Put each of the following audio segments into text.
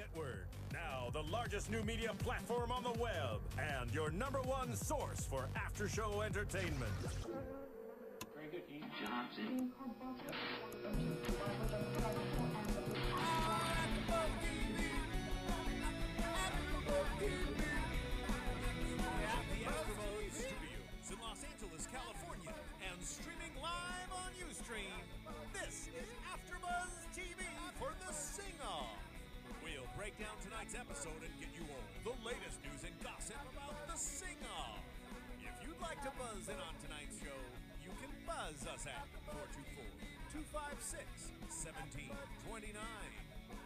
Network, now the largest new media platform on the web, and your #1 source for after-show entertainment. Very good, Keith. Johnson. The AfterBuzz Studios in Los Angeles, California, and streaming live on Ustream. This is AfterBuzz TV for the Sing-Off. We'll break down tonight's episode and get you all the latest news and gossip about the Sing-Off. If you'd like to buzz in on tonight's show, you can buzz us at 424-256-1729.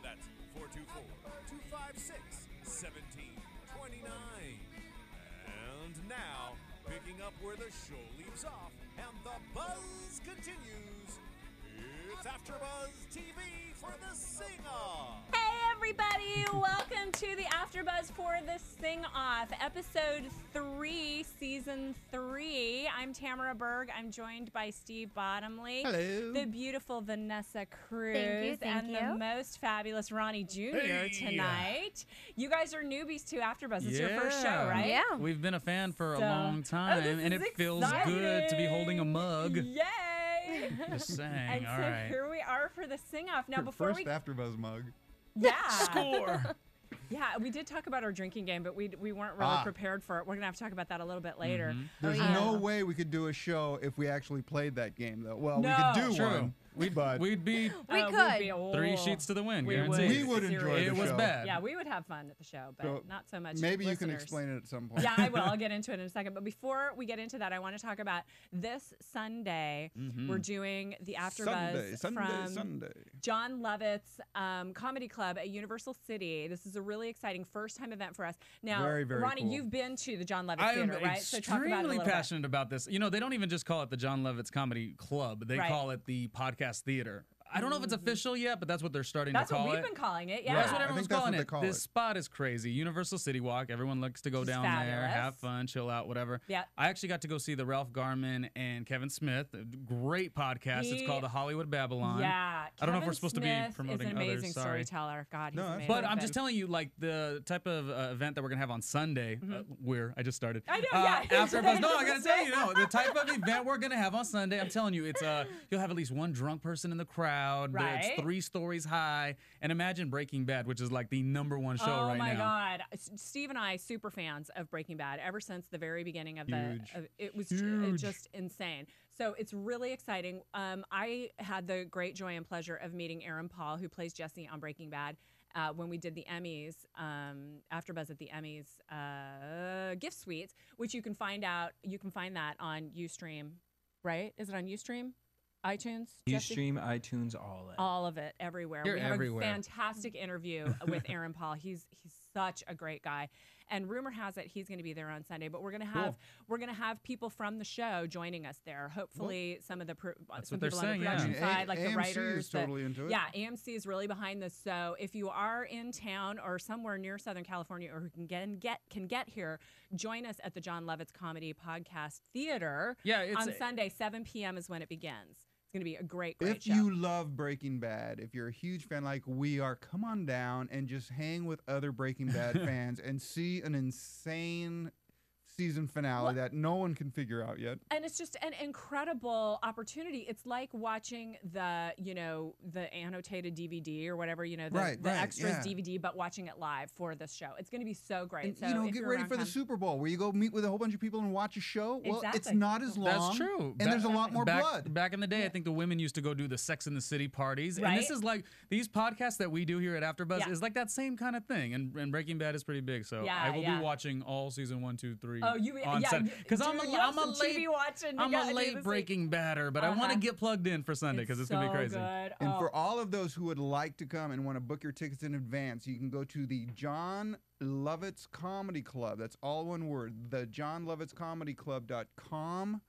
That's 424-256-1729. And now, picking up where the show leaves off and the buzz continues, it's AfterBuzz TV for the Sing-Off. Hey everybody, welcome to the AfterBuzz for the Sing-Off, episode 3, season 3. I'm Tamara Berg. I'm joined by Steve Bottomley. Hello. The beautiful Vanessa Cruz. Thank you. The most fabulous Ronnie Jr. tonight. You guys are newbies to AfterBuzz. It's your first show, right? Yeah. We've been a fan for a So- long time, this and is it feels exciting. good to be holding a mug. Yay! Just saying, And all so right. here we are for the Sing-Off. Now, Your before first we... AfterBuzz mug. Yeah. Score! Yeah, we did talk about our drinking game, but we weren't really prepared for it. We're going to have to talk about that a little bit later. There's no way we could do a show if we actually played that game, though. Well, No. we could do True. one. We'd be We we'd could. be a 3 little- sheets to the wind, We guaranteed. We would enjoy Seriously. the It was show. bad. Yeah, we would have fun at the show, but So not so much Maybe you can listeners. explain it at some point. Yeah, I will. I'll get into it in a second. But before we get into that, I want to talk about this Sunday. We're doing the AfterBuzz from Sunday. John Lovett's Comedy Club at Universal City. This is a really exciting first-time event for us. Now, Very, very Ronnie, cool. you've been to the John Lovett I am Theater, right? So talk about it a extremely little passionate about this. You know, they don't even just call it the John Lovett's Comedy Club. They Right. call it the Podcast Theater. I don't know if it's official yet, but that's what they're starting That's to call what we've it. been calling it. Yeah. That's what I everyone's think that's calling what they it. call This it. spot is crazy. Universal City Walk. Everyone likes to go Which is down there, fabulous. have fun, chill out, whatever. Yeah. I actually got to go see the Ralph Garman and Kevin Smith. A great podcast. It's called The Hollywood Babylon. Yeah. I don't know if Kevin we're supposed to be Smith promoting is an amazing others. Sorry. storyteller. God, he's No, that's amazing. But I'm just telling you, like, the type of event that we're going to have on Sunday, I just started. I know, yeah. AfterBuzz. No, I got to tell you, no, the type of event we're going to have on Sunday, I'm telling you, it's you'll have at least one drunk person in the crowd. Right. It's 3 stories high. And imagine Breaking Bad, which is like the #1 show right now. Oh my God, Steve and I super fans of Breaking Bad ever since the very beginning of it was just insane. So it's really exciting. I had the great joy and pleasure of meeting Aaron Paul, who plays Jesse on Breaking Bad, when we did the Emmys, AfterBuzz at the Emmys gift suites, which you can find that on Ustream, right? Is it on Ustream? iTunes? Jesse? Ustream, iTunes, All of it, everywhere. You're We have everywhere. a fantastic interview with Aaron Paul. He's such a great guy, and rumor has it he's going to be there on Sunday. But we're going to have people from the show joining us there. Hopefully, some of the some what they're people on saying, the yeah. production side, like the AMC writers. is totally into it. Yeah, AMC is really behind this. So if you are in town or somewhere near Southern California, or who can get here, join us at the John Lovett's Comedy Podcast Theater. Yeah, it's on Sunday, 7 p.m. is when it begins. It's going to be a great If show. you love Breaking Bad, if you're a huge fan like we are, come on down and just hang with other Breaking Bad fans and see an insane season finale that no one can figure out yet. And it's just an incredible opportunity. It's like watching the annotated DVD or whatever, the extras DVD, but watching it live for this show. It's going to be so great. And, So if get you're ready around for the town- Super Bowl where you go meet with a whole bunch of people and watch a show. Well, it's Exactly. not as long. That's true. And there's a lot more blood. Back in the day, I think the women used to go do the Sex in the City parties. Right. And this is like, these podcasts that we do here at AfterBuzz Yeah. is like that same kind of thing. And Breaking Bad is pretty big. So Yeah, I will yeah. be watching all season 1, 2, 3 Oh, you on yeah, Sunday. Because I'm you have a some late TV watching. I'm a late Breaking Badder, but I want to get plugged in for Sunday because it's going to be crazy. Good. And Oh. for all of those who would like to come and want to book your tickets in advance, you can go to the John Lovett's Comedy Club. That's all one word, the johnlovettscomedyclub.com.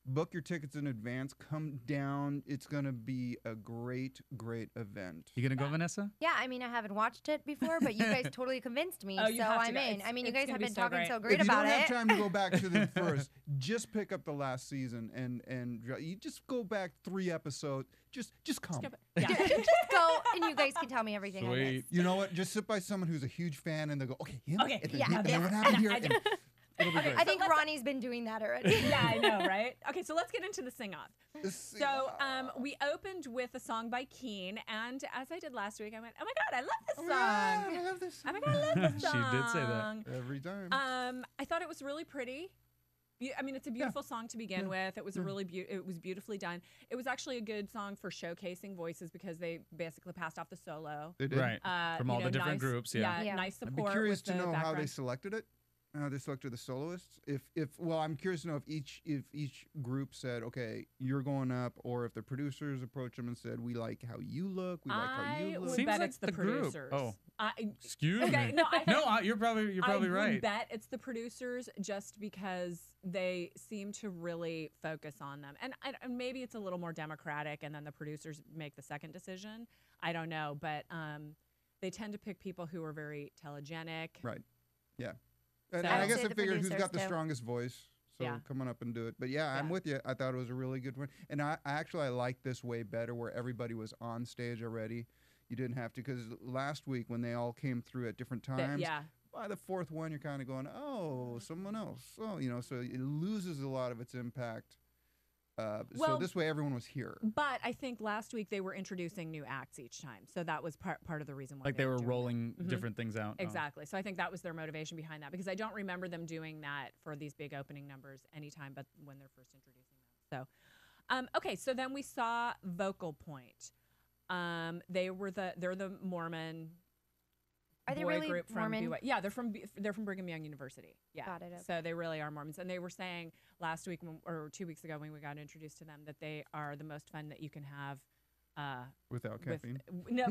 Book your tickets in advance. Come down. It's going to be a great, great event. You gonna go, Vanessa? Yeah, I mean, I haven't watched it before, but you guys totally convinced me, Oh, you so have to I'm go. in. I mean, you It's guys gonna have be been so talking great. so great If you about don't it. have time to go back to the first, just pick up the last season and you just go back 3 episodes. Just come. Yeah. Just go, and you guys can tell me everything I Sweet. missed. You know what? Just sit by someone who's a huge fan, and they go, okay, him. Okay, and then yeah, him, and then yeah. what happened here? I And it'll be great. I think Ronnie's been doing that already. Yeah, I know, right? Okay, so let's get into the sing-off. This- So we opened with a song by Keen, and as I did last week, I went, "Oh my God, I love this Oh, song! yeah, I love this. Oh my God, I love this She song!" did say that. Every time. I thought it was really pretty. I mean, it's a beautiful song to begin with. It was a really it was beautifully done. It was actually a good song for showcasing voices because they basically passed off the solo. They did. Right. From You all know, the different nice- groups. Yeah. Yeah. Nice I'd support. be curious with to the know how they background. selected it. How they selected the soloists. I'm curious to know if each group said, okay, you're going up, or if the producers approached them and said, we like how you look, we like how I you look. would Seems bet like it's the the group. producers. Oh. I, Excuse okay, me. no, I No, you're probably I right. would bet it's the producers just because they seem to really focus on them. And maybe it's a little more democratic and then the producers make the second decision. I don't know. But they tend to pick people who are very telegenic. Right. Yeah. And So- I I would guess say I the figured who's got producers, the too. strongest voice. So Yeah. come on up and do it. But yeah, I'm Yeah. with you. I thought it was a really good one. And I like this way better where everybody was on stage already. You didn't have to, because last week when they all came through at different times, Yeah. by the fourth one, you're kind of going, oh, someone else. Oh, so it loses a lot of its impact. So Well- this way, everyone was here. But I think last week they were introducing new acts each time. So that was part of the reason why Like they were doing that. rolling Mhm. different things out. Oh. Exactly. So I think that was their motivation behind that because I don't remember them doing that for these big opening numbers anytime but when they're first introducing them. So, okay. So then we saw Vocal Point. They're the Mormon Are they boy really group from Mormon? Yeah, they're from Brigham Young University. Yeah. Got it, okay. So they really are Mormons, and they were saying last week or 2 weeks ago when we got introduced to them that they are the most fun that you can have. Without caffeine.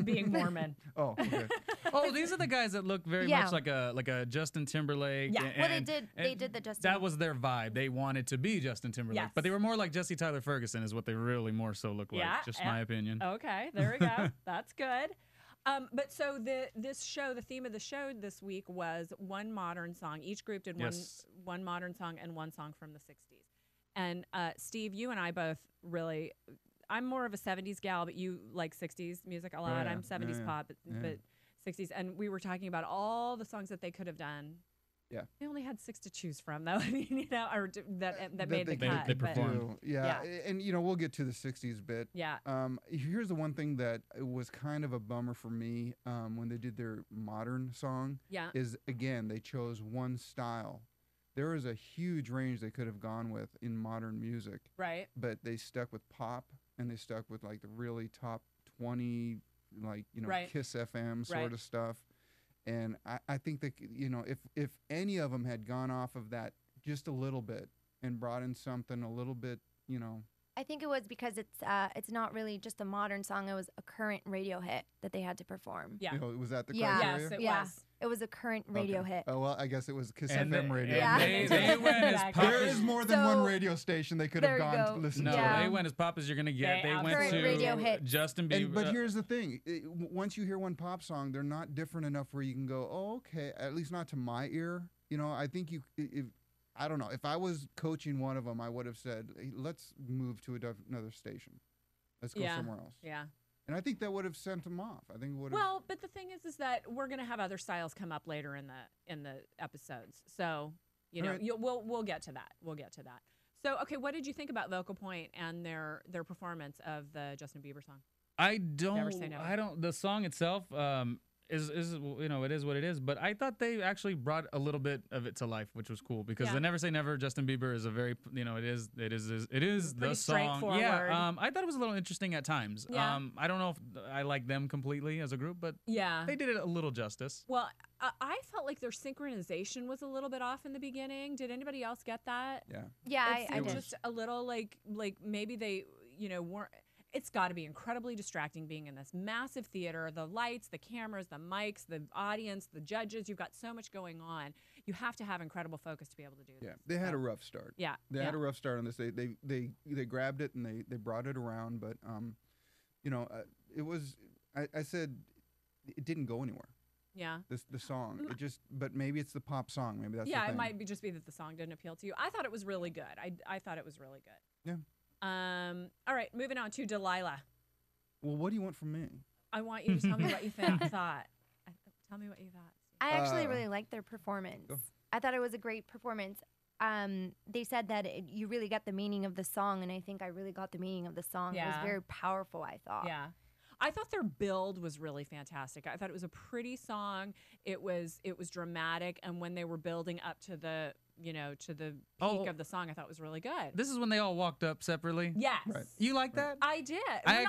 Being Mormon. Oh, okay. Oh, these are the guys that look very Yeah. much like a Justin Timberlake. Yeah. Well, and- they did the Justin. That was their vibe. They wanted to be Justin Timberlake, Yes. but they were more like Jesse Tyler Ferguson, is what they really more so look like. Yeah, Just yeah. my opinion. Okay, there we go. That's good. But so the theme of the show this week was one modern song. Each group did Yes. one modern song and one song from the 60s. And Steve, you and I both really, I'm more of a 70s gal, but you like 60s music a lot. yeah. I'm 70s Yeah, pop, yeah. but 60s. And we were talking about all the songs that they could have done. Yeah. They only had 6 to choose from, though. I mean, or that made the they cut. They but- performed. Yeah. And we'll get to the 60s bit. Yeah. Here's the one thing that was kind of a bummer for me when they did their modern song Yeah. is, again, they chose one style. There is a huge range they could have gone with in modern music, Right. but they stuck with pop and they stuck with like the really top 20, like, Right. Kiss FM sort Right. of stuff. And I think that, if any of them had gone off of that just a little bit and brought in something a little bit, I think it was because it's not really just a modern song. It was a current radio hit that they had to perform. Yeah. was that the Yeah. criteria? Yes, it Yeah. was. It was a current radio Okay. hit. Oh, well, I guess it was Kiss And FM radio. Yeah. they went as Exactly. pop There as is more than So, one radio station they could have there you gone to go. listen No, to. Yeah. they went as pop as you're gonna get. They They went Current to radio hits. Justin Bieber. But here's the thing: once you hear one pop song, they're not different enough where you can go, "Oh, okay." At least not to my ear. I think I don't know. If I was coaching one of them, I would have said, hey, "Let's move to another station. Let's go Yeah. somewhere else." Yeah. And I think that would have sent them off. I think it would have. Well, but the thing is that we're gonna have other styles come up later in the episodes. So Right. we'll get to that. We'll get to that. So okay, what did you think about Vocal Point and their performance of the Justin Bieber song? I Never say don't. never. I don't. The song itself is it is what it is. But I thought they actually brought a little bit of it to life, which was cool because Yeah. the Never Say Never Justin Bieber is a very it is the Pretty song. straightforward. Yeah. I thought it was a little interesting at times. Yeah. I don't know if I like them completely as a group, but Yeah. they did it a little justice. Well, I felt like their synchronization was a little bit off in the beginning. Did anybody else get that? yeah. Yeah, It I seemed did. just a little like maybe they weren't. it's got to be incredibly distracting being in this massive theater, the lights, the cameras, the mics, the audience, the judges. You've got so much going on. You have to have incredible focus to be able to do this. Yeah, they had a rough start. Yeah, they had a rough start on this. They grabbed it and they brought it around, but it was. I said it didn't go anywhere. Yeah. The song. It just, but maybe it's the pop song. Maybe that's yeah. the thing. It might just be that the song didn't appeal to you. I thought it was really good. I thought it was really good. Yeah. All right, moving on to Delilah. Well, what do you want from me? I want you to tell me what you thought. Tell me what you thought. I actually really liked their performance. I thought it was a great performance. They said that you really got the meaning of the song, and I think I really got the meaning of the song. It was very powerful, I thought. Yeah. I thought their build was really fantastic. I thought it was a pretty song. It was dramatic, and when they were building up to the peak of the song, I thought it was really good. This is when they all walked up separately. Yes. Right. You like that? I did. I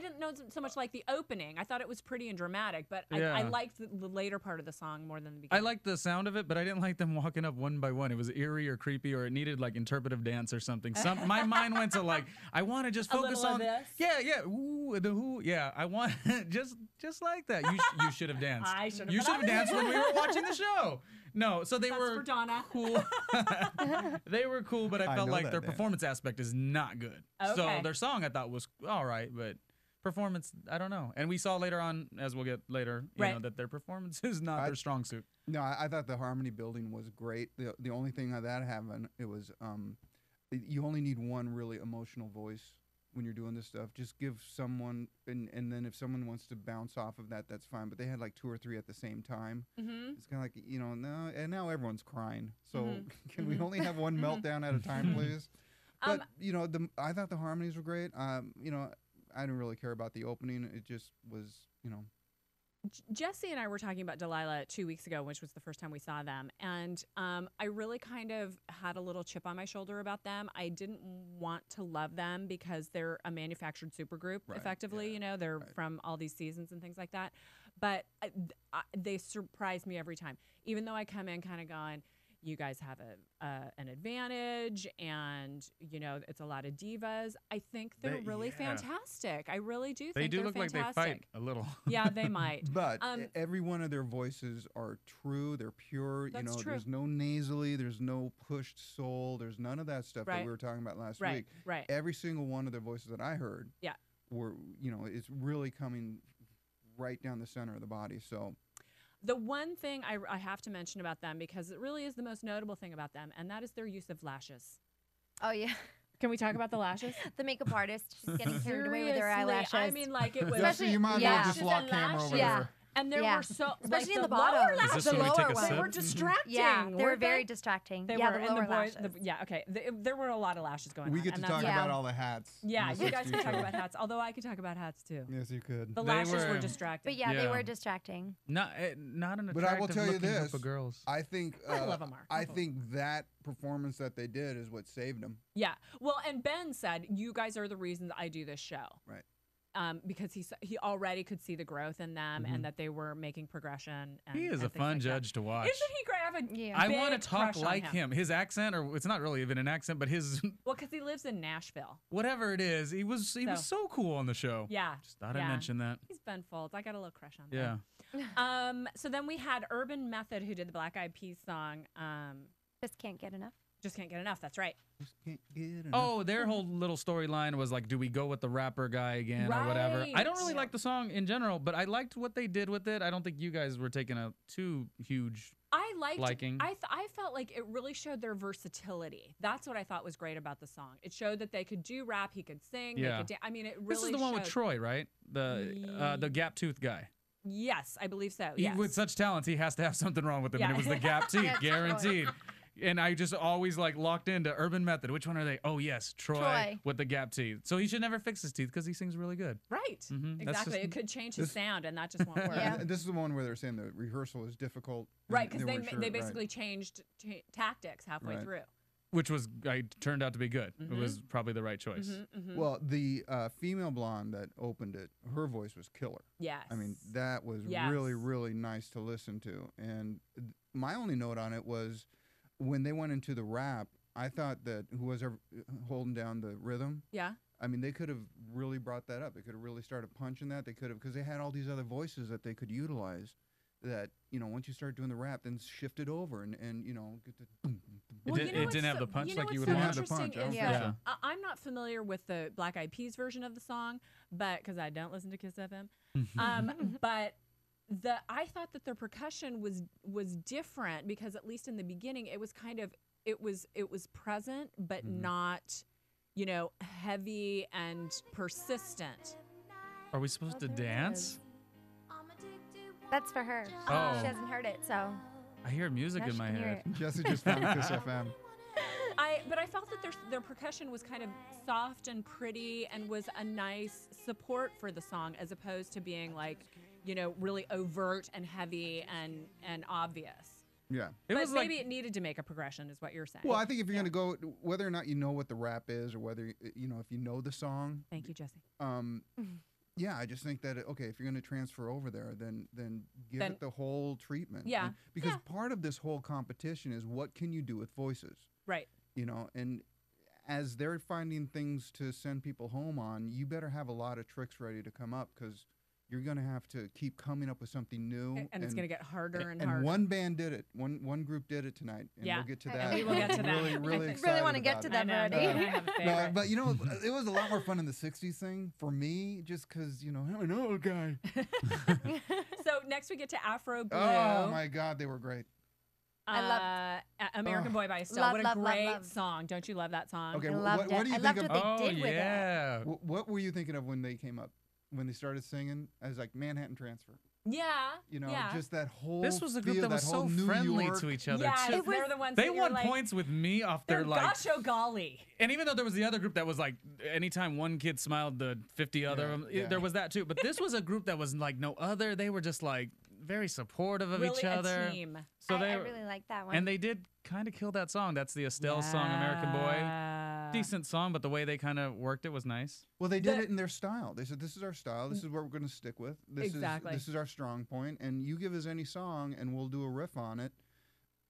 didn't know so much like the opening. I thought it was pretty and dramatic, but I liked the later part of the song more than the beginning. I liked the sound of it, but I didn't like them walking up one by one. It was eerie or creepy, or it needed like interpretive dance or something. My mind went to like, I want to just focus on this. Yeah. Ooh, the who. Yeah, I want just like that. You should have danced. I should have. You should have danced when we were watching the show. No, so they were for Donna. cool. They were cool, but I felt know like that their dance. performance aspect is not good. Okay. So their song I thought was all right, but performance, I don't know. And we saw later on, as we'll get later, you know, that their performance is not their strong suit. No, I thought the harmony building was great. The only thing that happened, it was you only need one really emotional voice when you're doing this stuff. Just give someone, and then if someone wants to bounce off of that, that's fine. But they had like 2 or 3 at the same time. Mm-hmm. It's kind of like, no, and now everyone's crying. So can we only have one meltdown at a time, please? But I thought the harmonies were great. I didn't really care about the opening. It just was, Jesse and I were talking about Delilah 2 weeks ago, which was the first time we saw them. And I really kind of had a little chip on my shoulder about them. I didn't want to love them because they're a manufactured supergroup, effectively. Yeah, they're from all these seasons and things like that. But they surprise me every time. Even though I come in kind of going, you guys have an advantage, and it's a lot of divas. I think they're really fantastic. I really do think They do they're look fantastic. like they fight a little. Yeah, they might. But every one of their voices are true. They're pure. That's true. There's no nasally. There's no pushed soul. There's none of that stuff that we were talking about last week. Right. Every single one of their voices that I heard, were it's really coming right down the center of the body. So. The one thing I have to mention about them, because it really is the most notable thing about them, and that is their use of lashes. Oh, yeah. Can we talk about the lashes? The makeup artist, she's getting carried away with her eyelashes. I mean, like it was. Especially, you might as well just lock camera over there. And there were so, especially like in the lower bottom. lashes, Is this when we take a sip? they were distracting. Yeah, they were weren't very distracting. They yeah, were, the and lower the boys, lashes. okay. There were a lot of lashes going on. We get to and talk that's- about all the hats. Yeah, in the you guys 60s can talk show. about hats. Although I could talk about hats too. Yes, you could. The They lashes were were- distracting. But yeah, they Yeah. were distracting. Not an But I will attractive tell you looking this. group of girls. I think I love 'em, Mark. I think that performance that they did is what saved them. Yeah. Well, and Ben said, you guys are the reason I do this show. Right. Because he already could see the growth in them and that they were making progression. And, He is and a things fun like that. judge to watch. Isn't he great? I have a Yeah. I big want to talk crush on like him. His accent, or it's not really even an accent, but his Well, because he lives in Nashville. whatever it is, he was so cool on the show. Yeah. Just thought I'd mention that. He's Ben Folds. I got a little crush on Yeah. Ben. So then we had Urban Method, who did the Black Eyed Peas song. Just can't get enough. Just can't get enough. That's right. Just can't get enough. Oh, their whole little storyline was like, do we go with the rapper guy again or whatever? I don't really Right. like the song in general, but I liked what they did with it. I don't think you guys were taking a too huge. I liked. Liking. I felt like it really showed their versatility. That's what I thought was great about the song. It showed that they could do rap, he could sing. Yeah. They could I mean, it really. This is the one with showed- Troy, right? The gap tooth guy. Yes, I believe so. He, Yes. with such talents, he has to have something wrong with him. Yeah. And it was the gap teeth, Yeah, guaranteed. And I just always like locked into Urban Method. Which one are they? Oh yes, Troy. With the gap teeth. So he should never fix his teeth because he sings really good. Right. Mhm. That's Exactly. just- It could change his sound, and that just won't work. Yeah. And this is the one where they're saying the rehearsal is difficult. and Right, because weren't sure, they right. basically changed tactics halfway Right. through. Which was turned out to be good. It was probably the right choice. Well, the female blonde that opened it, her voice was killer. Yes. I mean, that was Yes. really, really nice to listen to. And my only note on it was when they went into the rap, I thought that who was ever holding down the rhythm, Yeah. I mean, they could have really brought that up. They could have really started punching that. They could have, because they had all these other voices that they could utilize. That, you know, once you start doing the rap, then shift it over and you know, get the boom, boom, boom. Well, It didn't have the punch like you would want. want. Didn't have the punch. I don't think so. I'm not familiar with the Black Eyed Peas version of the song, but because I don't listen to Kiss FM, but I thought that their percussion was different because at least in the beginning it was kind of it was present but not, you know, heavy and persistent. Are we supposed to dance? That's for her. Oh. She hasn't heard it, so. I hear music Now in she my can hear head. it. Jesse just found Kiss FM. But I felt that their percussion was kind of soft and pretty and was a nice support for the song as opposed to being like, you know, really overt and heavy and obvious. Yeah. But was maybe like, it needed to make a progression is what you're saying. Well, I think if you're going to go, whether or not you know what the rap is or whether, you know, if you know the song. Thank you, Jesse. Yeah, I just think that, okay, if you're going to transfer over there, then give it the whole treatment. Yeah. Because part of this whole competition is what can you do with voices? Right. You know, and as they're finding things to send people home on, you better have a lot of tricks ready to come up because you're going to have to keep coming up with something new. And it's going to get harder and and harder. one band did it. One group did it tonight. And Yeah. we'll get to And that. we will get to that. Really, really I excited really want to get about to it. them I already. have a No, favorite. but you know, it was a lot more fun in the 60s thing for me, just because, you know, I'm an old guy. So next we get to Afro Blue. Oh, my God, they were great. I American Boy by Estelle. Love, What a love, love, great love. song. Don't you love that song? Okay, I wh- loved what it. do you I think loved of? what they did with it. yeah. What were you thinking of when they came up? When they started singing as like Manhattan Transfer? Yeah. You know, yeah. just that whole. This was a group feel, that was whole so New friendly York. to each other Yes, too. they're the ones They that you're won like, points with me off they're their like. gosh, oh golly. And even though there was the other group that was like, anytime one kid smiled, the 50 other, Yeah. there was that too. But this was a group that was like no other. They were just like very supportive of Really each other. a team. So I they really like that one. and they did kind of kill that song. That's the Estelle song, American Boy. Yeah. Decent song, but the way they kind of worked it was nice. Well, they did it in their style. They said, "This is our style. This is what we're going to stick with. Exactly. This is our strong point, and you give us any song, and we'll do a riff on it."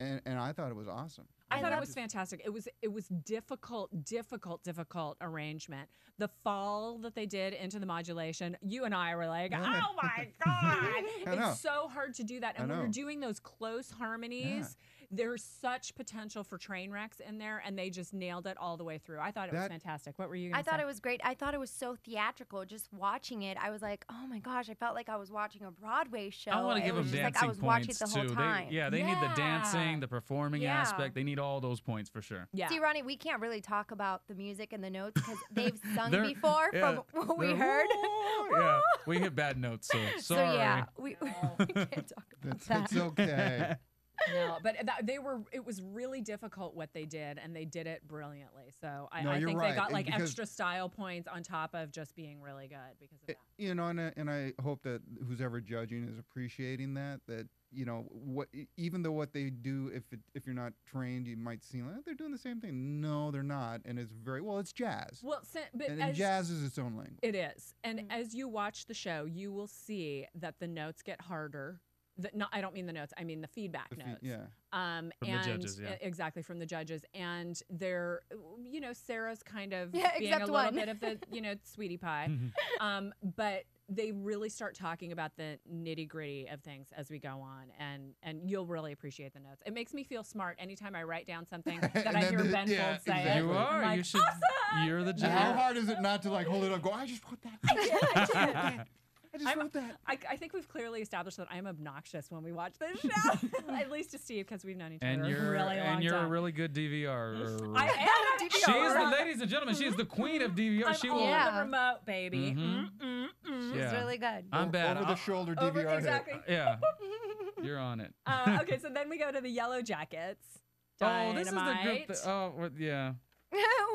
And I thought it was awesome. I thought it loved was fantastic. It was difficult arrangement. The fall that they did into the modulation, you and I were like, Yeah. oh my God. I know. It's so hard to do that. And I when you're know. doing those close harmonies, there's such potential for train wrecks in there, and they just nailed it all the way through. I thought it was That- fantastic. What were you going I to say? thought it was great. I thought it was so theatrical. Just watching it, I was like, oh my gosh, I felt like I was watching a Broadway show. I want to It give was them just dancing like I was watching it points the whole too. time. They need the dancing, Yeah. the performing Yeah. aspect. They need all those points for sure. Yeah. See, Ronnie, we can't really talk about the music and the notes because they've sung They're- before yeah, from what we they're- heard. Yeah, we hit bad notes, so So sorry. yeah, we can't talk about that. It's okay. No, but it was really difficult what they did, and they did it brilliantly. So No, I you're think right, they got and like because- extra style points on top of just being really good because of that. You know, and I hope that who's ever judging is appreciating that you know what, even though what they do, if you're not trained, you might seem like they're doing the same thing. No, they're not, and it's it's jazz. Well, but and as, jazz is its own language. it is, and as you watch the show, you will see that the notes get harder. I don't mean the notes. I mean the feedback notes. Yeah. From the judges, yeah. Exactly, from the judges. And they're, you know, Sarah's kind of Yeah, being a except little one. bit of the, you know, sweetie pie. But they really start talking about the nitty gritty of things as we go on, and you'll really appreciate the notes. It makes me feel smart anytime I write down something that And I then hear the- Ben yeah, Folds say exactly. it. You I'm are. like, You should. awesome! You're the And judge. how hard is it not to like hold it up? Go. I just wrote that. I just wrote that. I think we've clearly established that I'm obnoxious when we watch this show, at least to Steve, because we've known each And other you're a really long and you're time. a really good DVR. I am. She is the ladies and gentlemen. She is the queen of DVR. I'm She on will. Yeah. the remote, baby. Mhm. It's Yeah. really good. I'm bad. Over the shoulder Over- DVR hit. exactly. Yeah, you're on it. Okay, so then we go to the Yellow Jackets. Oh, this is the group. Dynamite. Yeah.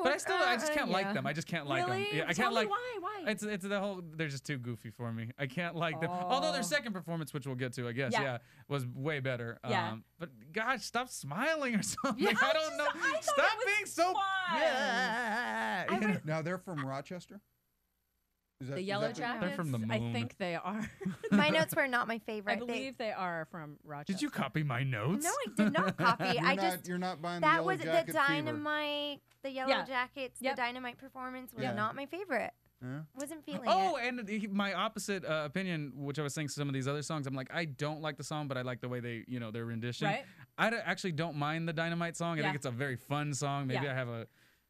But I just can't like them. I just can't like Really? them. Yeah, I Tell can't me like. why? It's the whole. They're just too goofy for me. I can't like them. Although their second performance, which we'll get to, I guess, Yeah. was way better. Yeah. But gosh, stop smiling or something. Yeah, I don't know. I thought Stop it was being so. fun. Yeah. Now they're from Rochester. Is that, The is Yellow that Jackets. They're from the I moon. think they are. My notes were not my favorite. I believe they are from Rochester. Did you copy my notes? No, I did not copy. You're not buying the that Yellow was Jacket the fever. Dynamite, the Yellow Yeah. Jackets, Yep. the Dynamite performance was Yeah. not my favorite. Yeah. Wasn't feeling Oh, it. and my opposite opinion, which I was saying some of these other songs, I'm like, I don't like the song, but I like the way they, their rendition. Right. Actually don't mind the Dynamite song. I Yeah. think it's a very fun song. Maybe Yeah. I have a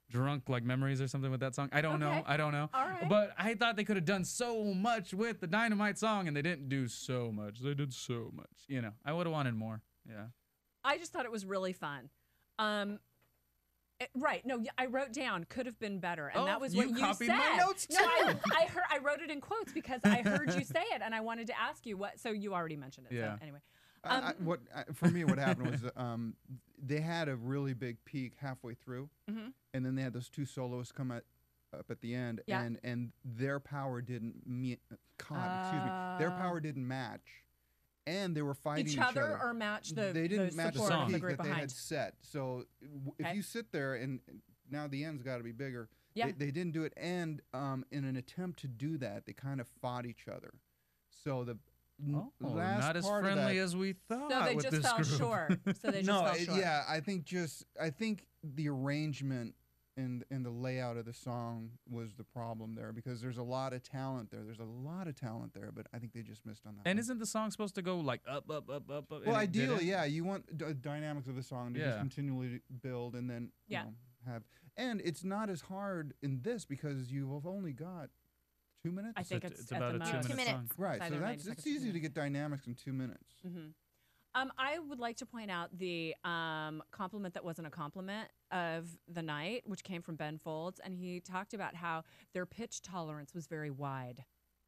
drunk memories or something with that song. I don't know. Okay. I don't know. All right. But I thought they could have done so much with the Dynamite song, and they didn't do so much. They did so much. I would have wanted more. Yeah. I just thought it was really fun. Right. No, I wrote down could have been better, and that was what you copied said. my notes No, I wrote it in quotes because I heard you say it, and I wanted to ask you what. So you already mentioned it. Yeah. So anyway. For me, what happened was they had a really big peak halfway through, Mhm. and then they had those two soloists come up at the end, Yeah. and their power didn't their power didn't match, and they were fighting Each other or match the they didn't the match the support of peak the group that they behind. had set. So if Okay. you sit there and now the end's got to be bigger. Yeah. They didn't do it, and in an attempt to do that, they kind of fought each other. So the last not as part of friendly that, as we thought. So they with just this fell group. short. So they just no, fell short. yeah, I think the arrangement and the layout of the song was the problem there, because there's a lot of talent there. There's a lot of talent there, but I think they just missed on that. And one. isn't the song supposed to go like up, up, up, up, up? Well, and it didn't? ideally, yeah, you want dynamics of the song to just Yeah. continually build and then Yeah. have. And it's not as hard in this because you've only got 2 minutes. I think it's at about the a most. 2-minute 2 minutes. song. Right, It's so either 90 it's seconds, easy 2 to get dynamics in 2 minutes. Mm-hmm. I would like to point out the compliment that wasn't a compliment of the night, which came from Ben Folds, and he talked about how their pitch tolerance was very wide,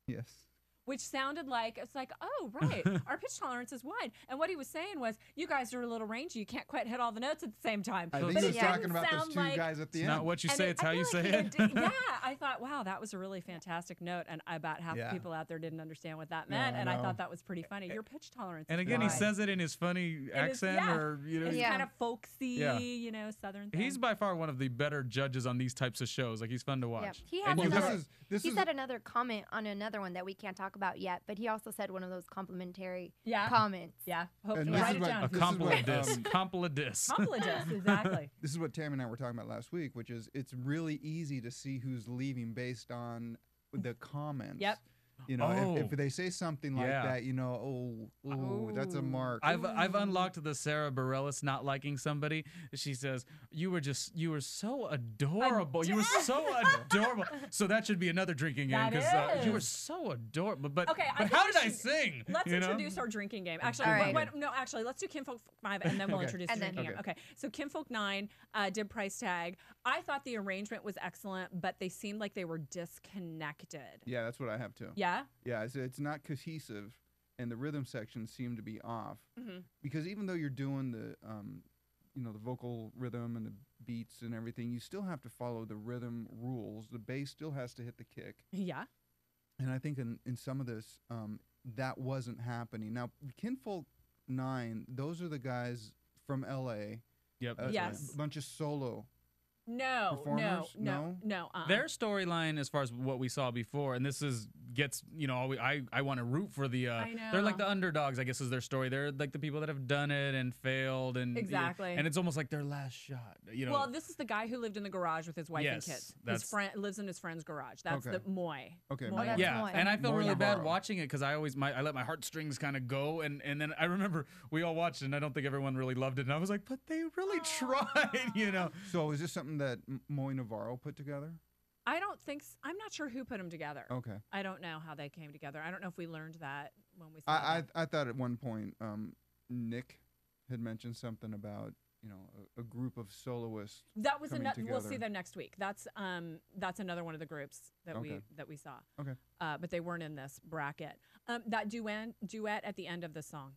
Yes. which sounded like it's like, oh, right, our pitch tolerance is wide. And what he was saying was, you guys are a little rangy, you can't quite hit all the notes at the same time. I But think he it was didn't talking about those sound two like- guys at the It's end. not what you and say, it's I how you feel say like it. yeah, I thought, wow, that was a really fantastic note, and about half the Yeah. people out there didn't understand what that Yeah, meant, I and I know. thought that was pretty funny. Your pitch tolerance. And is again, he wide. says it in his funny It is- accent, yeah. or It's Yeah. kind of folksy, Yeah. Southern thing. He's by far one of the better judges on these types of shows. Like, he's fun to watch. Yep. He And has you another- have- This He is said another comment on another one that we can't talk about yet, but he also said one of those complimentary Yeah. comments. Yeah. Hopefully, this write is it what- down. a This is compliment what, disc. Compliment disc. Compliment, exactly. This is what Tammy and I were talking about last week, which is it's really easy to see who's leaving based on the comments. Yep. If they say something like Yeah. that, that's a Ooh. mark. I've unlocked the Sarah Bareilles not liking somebody. She says, you were so adorable. You were so adorable. So that should be another drinking game, That because you were is. so adorable. But, Okay, I but think how we did I should- sing? Let's you know? introduce our drinking game. Actually, All right. let's do Kinfolk 5, and then we'll Okay. introduce And the then- drinking game. Okay, so Kinfolk 9 did price tag. I thought the arrangement was excellent, but they seemed like they were disconnected. Yeah, that's what I have too. Yeah? Yeah, it's not cohesive, and the rhythm sections seem to be off. Mm-hmm. Because even though you're doing the vocal rhythm and the beats and everything, you still have to follow the rhythm rules. The bass still has to hit the kick. Yeah. And I think in some of this, that wasn't happening. Now, Kinfolk 9, those are the guys from L.A. Yep. Yes. A bunch of solo. No. Performers? No. Their storyline, as far as what we saw before, and this gets I want to root for the. I They're like know. the underdogs, I guess, is their story. They're like the people that have done it and failed, and Exactly. and it's almost like their last shot. Well, this is the guy who lived in the garage with his wife and Yes, kids. His that's- friend lives in his friend's garage. That's Okay. the Moy. Okay, Moy. Moy. that's yeah, Moy. and I felt Moy really bad Navarro. watching it because I let my heartstrings kind of go, and then I remember we all watched it, and I don't think everyone really loved it, and I was like, but they really tried. So is this something that Moy Navarro put together? I don't think. I'm not sure who put them together. Okay. I don't know how they came together. I don't know if we learned that when we saw them. I thought at one point Nick had mentioned something about a group of soloists. That was coming another. We'll see together. them next week. That's another one of the groups that Okay. we saw. Okay. But they weren't in this bracket. That duet at the end of the song.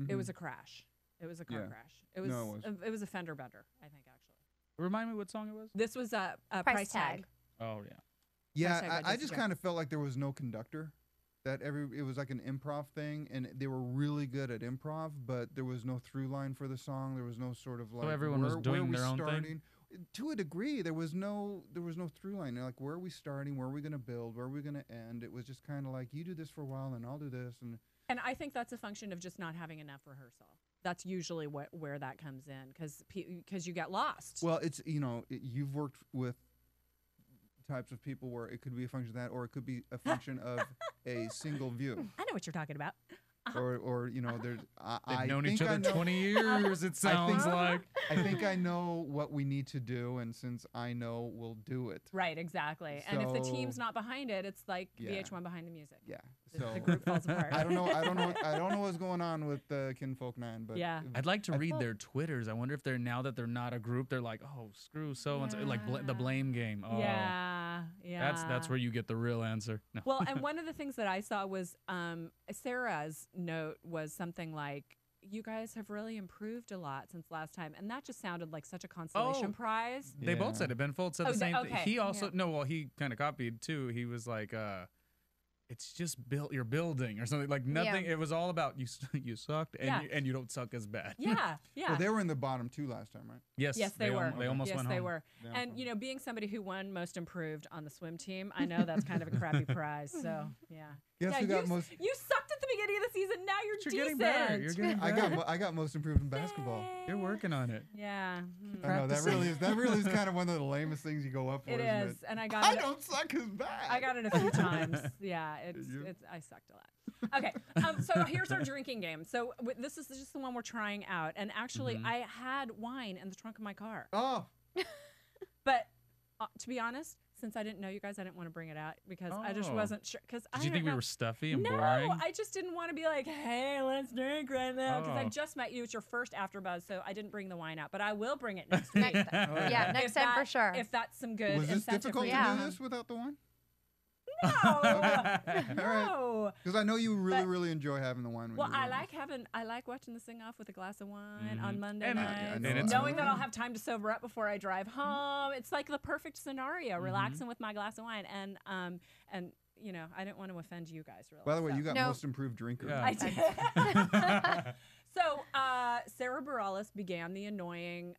It was a crash. It was a car Yeah. crash. It was. No, it was a fender bender. I think actually. Remind me what song it was? This was a Price tag. Oh yeah. Price tag Yeah, by I just Jessica. kind of felt like there was no conductor. That it was like an improv thing, and they were really good at improv, but there was no through line for the song. There was no sort of like everyone was doing where are we their own thing? starting? to a degree, there was no through line. Like, where are we starting? Where are we going to build? Where are we going to end? It was just kind of like, you do this for a while, and I'll do this, And I think that's a function of just not having enough rehearsal. That's usually where that comes in, because you get lost. Well, it's you've worked with types of people where it could be a function of that, or it could be a function of a single view. I know what you're talking about. Or there's They've known each other 20 years. It sounds like. I think I know what we need to do, and since I know, we'll do it. Right, exactly. And if the team's not behind it, it's like VH1 behind the music. Yeah. So the group falls apart. I don't know what's going on with Kinfolk 9, but yeah. I'd like to read their Twitters. I wonder if they're, now that they're not a group, they're like, oh, screw so and so, like the blame game. Oh, yeah. That's where you get the real answer. No. Well, and one of the things that I saw was Sarah's note was something like, you guys have really improved a lot since last time. And that just sounded like such a consolation prize. They both said it. Ben Folds said the same thing. Okay. He also, he kind of copied too. He was like, it's just you're building or something, like nothing. It was all about you sucked and you don't suck as bad. Yeah. Well, they were in the bottom 2 last time, right? Yes, they were. They almost went home. Yes, they were. And being somebody who won most improved on the swim team, I know that's kind of a crappy prize. So Guess who got most? You sucked at the beginning of the season. Now you're decent. Getting better. You're getting better. I got most improved in basketball. You're working on it. Yeah. I know that really is kind of one of the lamest things you go up for. It isn't is, it? and I got. I don't suck as bad. I got it a few times. Yeah, it's. I sucked a lot. Okay, so here's our drinking game. So this is just the one we're trying out, and actually, I had wine in the trunk of my car. Oh. But to be honest, since I didn't know you guys, I didn't want to bring it out because I just wasn't sure. Did you think we were stuffy and boring? No, I just didn't want to be like, hey, let's drink right now, because I just met you. It's your first AfterBuzz, so I didn't bring the wine out, but I will bring it next week. Next time for sure. If that's some good Was this incentive difficult for to you. do this without the wine? No, no. Because I know you really enjoy having the wine. Well, I like watching the sing off with a glass of wine on Monday And night, knowing that I'll have time to sober up before I drive home. It's like the perfect scenario, relaxing with my glass of wine, and I didn't want to offend you guys. Really. By the way, you got most improved drinker. I did. So Sarah Bareilles began the annoying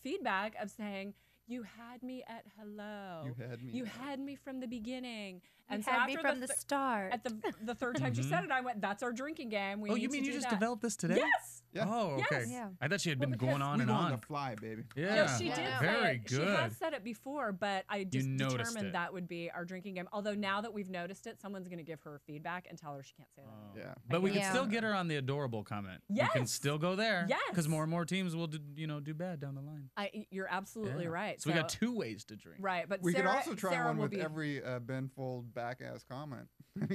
feedback of saying, you had me at hello. You had me from the beginning. And so had me from the start. At the third time she said it, I went, that's our drinking game. We you mean you just developed this today? Yes. Yeah. Oh, okay. Yes. Yeah. I thought she had been going on and on. On the fly, baby. Yeah. No, she did Very good. She has said it before, but I just determined it. that would be our drinking game. Although now that we've noticed it, someone's going to give her feedback and tell her she can't say that. Yeah. But we can still get her on the adorable comment. Yes. We can still go there. Yes. Because more and more teams will do bad down the line. You're absolutely right. So we got 2 ways to drink. Right, but we Sarah, could also try Sarah one with be, every Ben Fold back ass comment.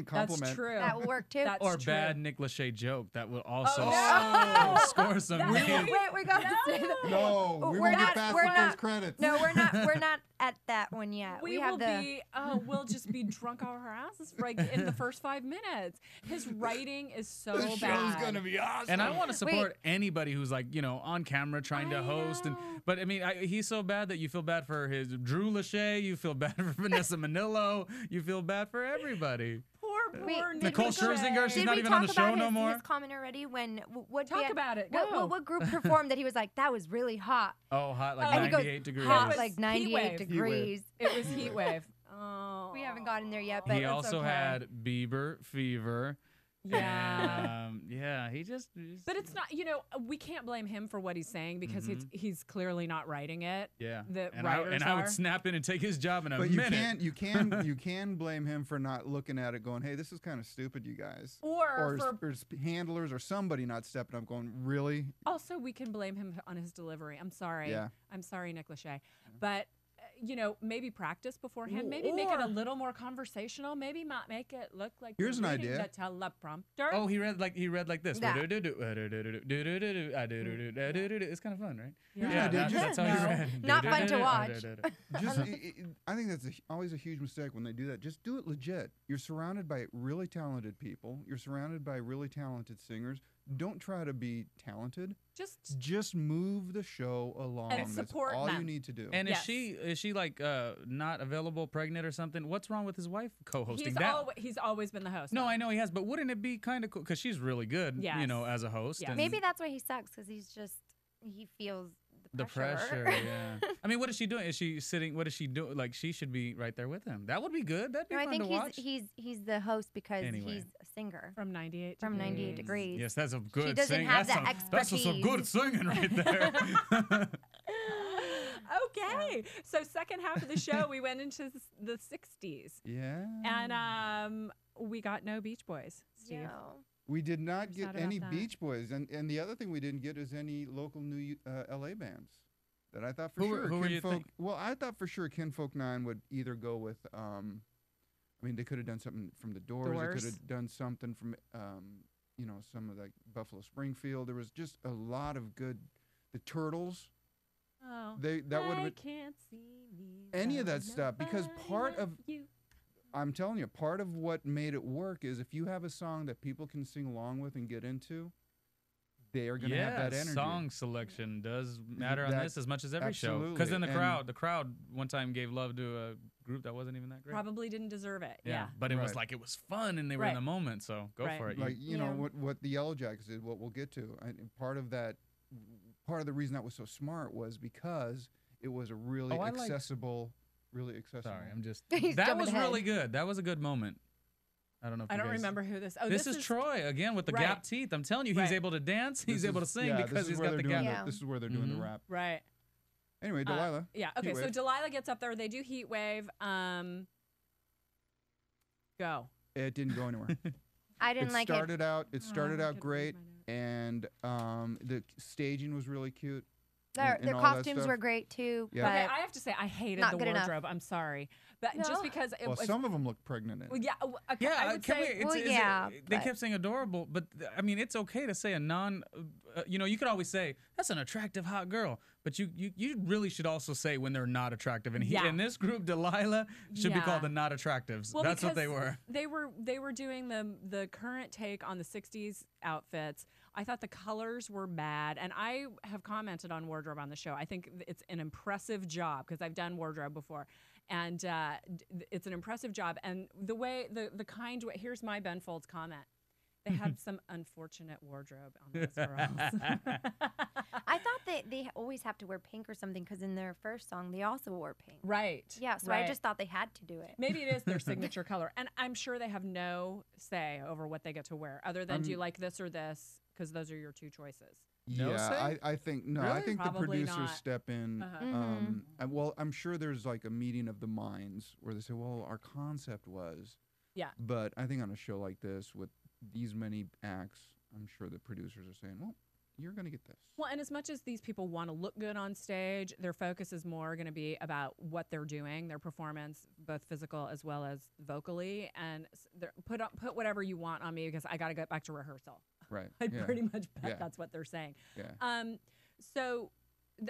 Compliment. That's true. That will work too. That's or true. bad Nick Lachey joke that will also score some. Wait, we got to say that. No, we won't get past the first credits. No, we're not at that one yet. We have we'll just be drunk off our asses like in the first 5 minutes. His writing is so This bad. show's gonna be awesome. And I want to support anybody who's like, on camera trying to host. But I mean, he's so bad that you feel bad for his Drew Lachey. You feel bad for Vanessa Manillo. You feel bad for everybody. Poor Nicole Scherzinger, she's not even on the show no more. His comment already when Talk about it. What group performed that he was like, that was really hot. Oh, hot like And he 98 goes, degrees. Hot like 98 degrees. It was heat wave. Oh. We haven't gotten there yet, but He it's also okay. had Bieber fever. Yeah. He just. But it's not, we can't blame him for what he's saying because he's clearly not writing it. Yeah. The and writers I would snap in and take his job in a But minute. you can blame him for not looking at it, going, "Hey, this is kind of stupid, you guys." Or handlers or somebody not stepping up, going, "Really?" Also, we can blame him on his delivery. I'm sorry. Yeah. I'm sorry, Nick Lachey. But maybe practice beforehand. Maybe make it a little more conversational. Maybe not make it look like Here's you're an reading idea. the teleprompter. Oh, he read like this. Yeah. It's kind of fun, right? Yeah. That's how he read. Not fun to watch. I think that's always a huge mistake when they do that. Just do it legit. You're surrounded by really talented people. You're surrounded by really talented singers. Don't try to be talented. Just move the show along. And support That's all them. you need to do. And is she like not available, pregnant or something? What's wrong with his wife co-hosting? He's always been the host. No, I know he has, but wouldn't it be kind of cool? Because she's really good, Yes. as a host. Yes. And Maybe that's why he sucks, because he feels the The pressure, yeah. I mean, what is she doing? Is she sitting? What is she doing? Like, she should be right there with him. That would be good. That'd be fun to watch. he's the host because he's a singer. From 98 From 98 Degrees. Yes, that's a good She doesn't singing. have the That's some good singing right there. Okay, so second half of the show, we went into the 60s. Yeah. And we got no Beach Boys, Steve. No. We did not get sad any about that. Beach Boys, and the other thing we didn't get is any local new LA bands that I thought for Who sure. were you Kinfolk, think? well, I thought for sure Kinfolk 9 would either go with. I mean, they could have done something from the Doors. They could have done something from, some of like Buffalo Springfield. There was just a lot of good. The Turtles. Oh, That would have been can't see me any of but that stuff because nobody part like of. you. I'm telling you, part of what made it work is if you have a song that people can sing along with and get into, they are going to have that energy. Song selection does matter on That- this as much as every show. absolutely. Because then the And- crowd one time gave love to a group that wasn't even that great. Probably didn't deserve it. Yeah. But it was Right. like it was fun and they were in Right. the moment. So go Right. for it. Like you know Yeah. what the Yellow Jackets did, what we'll get to. And part of the reason that was so smart was because it was a really I liked- accessible. Sorry, I'm just. He's That jumping was ahead. really good. That was a good moment. I don't know. If I you don't guys- remember who this. Oh, this is Troy again with the Right. gap teeth. I'm telling you, he's Right. able to dance. He's able to sing because he's got the doing gap. this is where they're doing the Mhm. rap. Right. Anyway, Delilah. Yeah. Okay. So Heatwave. Delilah gets up there. They do Heat Wave. Go. It didn't go anywhere. I didn't like it. It started I out couldn't great, read my and the staging was really cute. Their and all that costumes stuff. were great too. Yeah. But Okay, I have to say I hated not the good enough. wardrobe. I'm sorry, but No. just because it Well, was. some of them look pregnant in. Well, it. yeah. Okay, Yeah, I would can say. we, Well, yeah, they but- kept saying adorable, but I mean, it's okay to say a non. You could always say that's an attractive hot girl, but you really should also say when they're not attractive. And Yeah. in this group, Delilah should be Yeah. called the not attractives. Well, That's what they because were. They were doing the current take on the 60s outfits. I thought the colors were bad, and I have commented on wardrobe on the show. I think it's an impressive job because I've done wardrobe before, and it's an impressive job. And the way the kind way. Here's my Ben Folds comment. They had some unfortunate wardrobe on those girls. I thought they always have to wear pink or something because in their first song they also wore pink. Right. Yeah, so right. I just thought they had to do it. Maybe it is their signature color. And I'm sure they have no say over what they get to wear other than do you like this or this? Because those are your two choices. No yeah, say? I think no. I Really? think Probably the producers not. step in. Uh-huh. Well, I'm sure there's like a meeting of the minds where they say, "Well, our concept was." Yeah. But I think on a show like this with these many acts, I'm sure the producers are saying, "Well, you're going to get this." Well, and as much as these people want to look good on stage, their focus is more going to be about what they're doing, their performance, both physical as well as vocally. And put whatever you want on me because I got to get back to rehearsal. Right. I yeah. pretty much bet Yeah. that's what they're saying. Yeah. So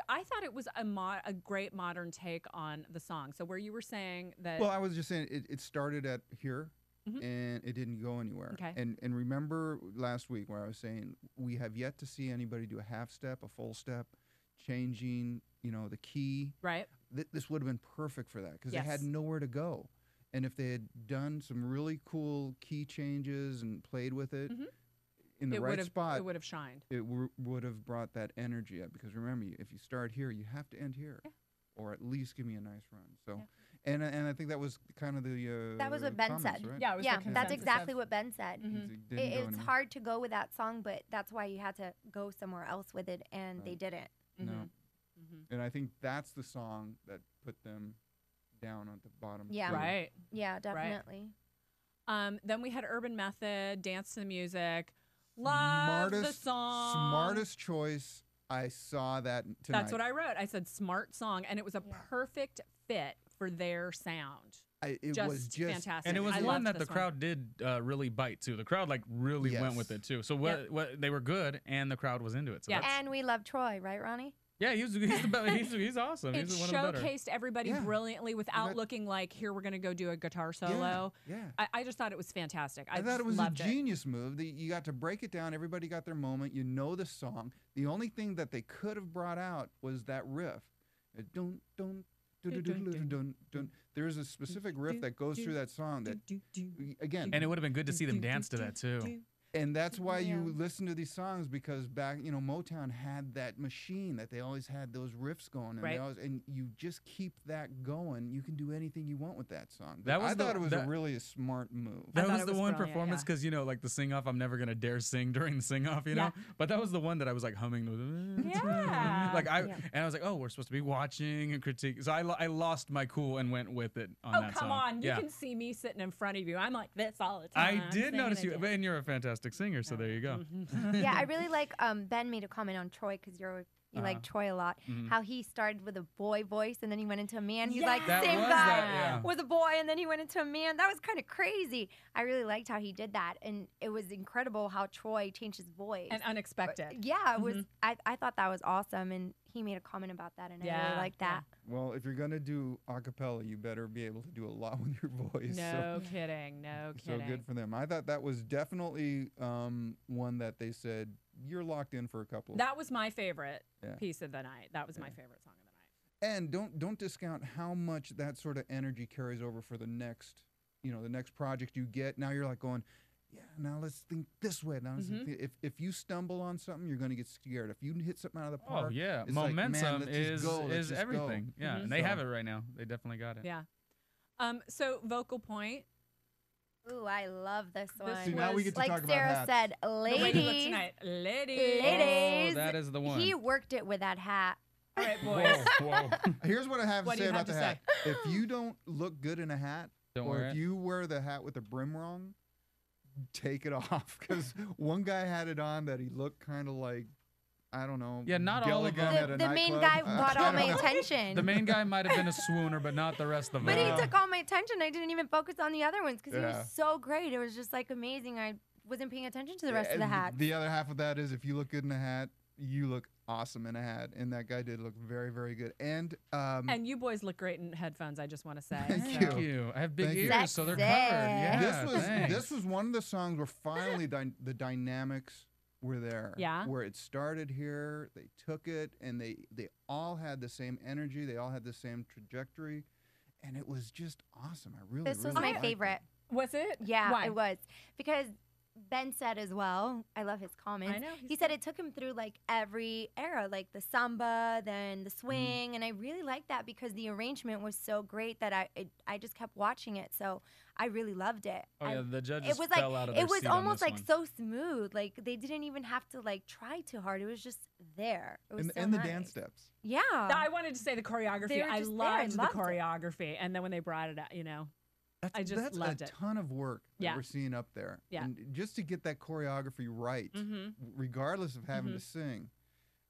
I thought it was a great modern take on the song. So where you were saying that. Well, I was just saying it started at here. Mhm. And it didn't go anywhere. Okay. And remember last week where I was saying we have yet to see anybody do a half step, a full step, changing, the key. Right. This would have been perfect for that because Yes. they had nowhere to go. And if they had done some really cool key changes and played with it Mhm. in the right spot, It would have shined. it would have brought that energy up. Because remember, if you start here, you have to end here, or at least give me a nice run. So, and I think that was kind of the That was what Ben comments, said. right? Yeah, it was the Yeah, consensus that's of- exactly what Ben said. Mhm. It didn't go It's anywhere. hard to go with that song, but that's why you had to go somewhere else with it, and they Right. didn't. No. Mhm. And I think that's the song that put them down at the bottom. Yeah. too. Right. Yeah, definitely. Then we had Urban Method, Dance to the Music. Love the song. Smartest choice. I saw that tonight. That's what I wrote. I said smart song, and it was a perfect fit for their sound. It Just was just fantastic. And it was I one loved that the this one. crowd did really bite to. The crowd really went with Yes. it too. So what they were good, and the crowd was into it. So Yeah. that's- And we love Troy, right, Ronnie? yeah, he's the best. He's awesome. It He's one of the better. showcased everybody Yeah. brilliantly without that- looking like, here, we're going to go do a guitar solo. Yeah. I just thought it was fantastic. I I thought just it was a loved it. genius move. You got to break it down. Everybody got their moment. You know the song. The only thing that they could have brought out was that riff. Dun, dun, dun, dun, dun, dun, dun, dun. There's a specific riff that goes through that song that, again, And it would have been good to see them dance to that too. And that's why you listen to these songs, because back, Motown had that machine that they always had those riffs going, and, and you just keep that going. You can do anything you want with that song. I thought it was really a smart move. That was the one performance, because, like the sing-off, I'm never going to dare sing during the sing-off, you know? But that was the one that I was like humming. And I was like, oh, we're supposed to be watching and critique. So I lost my cool and went with it on that song. Oh, come on. You can see me sitting in front of you. I'm like this all the time. I did notice you, and you're a fantastic singer, so there you go. Yeah, I really like Ben made a comment on Troy, because you like Troy a lot. How he started with a boy voice and then he went into a man. He's like the same guy with a boy and then he went into a man. That was kind of crazy. I really liked how he did that, and it was incredible how Troy changed his voice. And unexpected. Yeah, it was. I thought that was awesome, and he made a comment about that, and I really liked that. Well, if you're gonna do a cappella, you better be able to do a lot with your voice. No kidding. So good for them. I thought that was definitely one that they said you're locked in for a couple. That was my favorite piece of the night. That was my favorite song of the night. And don't discount how much that sort of energy carries over for the next, the next project you get. Now you're like going, now let's think this way. Now if you stumble on something, you're going to get scared. If you hit something out of the park, momentum is everything. everything. Yeah, and they have it right now. They definitely got it. Yeah. So vocal point. Ooh, I love this one. See, now we get to like talk Sarah about said, ladies. Ladies. Oh, that is the one. He worked it with that hat. All right, boys. Whoa. Here's what I have to say about the hat. Say? If you don't look good in a hat, if you wear the hat with the brim wrong, take it off. Because one guy had it on that he looked kind of like, I don't know. Yeah, not all of them. The main guy got all my attention. The main guy might have been a swooner, but not the rest of them. But he took all my attention. I didn't even focus on the other ones because he was so great. It was just like amazing. I wasn't paying attention to the rest of the hats. The other half of that is if you look good in a hat, you look awesome in a hat, and that guy did look very, very good. And you boys look great in headphones. I just want to say. Thank you. I have big ears, Sexy. so they're covered. Yeah, this was one of the songs where finally the dynamics were there. Yeah. Where it started here, they took it, and they all had the same energy. They all had the same trajectory, and it was just awesome. This was my favorite. Was it? Yeah, Why? it was because Ben said as well, I love his comments. I know. He said it took him through like every era, like the samba, then the swing, and I really liked that because the arrangement was so great that I just kept watching it. So I really loved it. Oh yeah, the judges fell out of their It was seat on almost this like one. so smooth. Like they didn't even have to like try too hard. It was just there. It was and the dance steps. Yeah. I wanted to say the choreography. I loved the choreography, and then when they brought it out, I just that's loved a it. ton of work that we're seeing up there. Yeah. And just to get that choreography right, regardless of having to sing.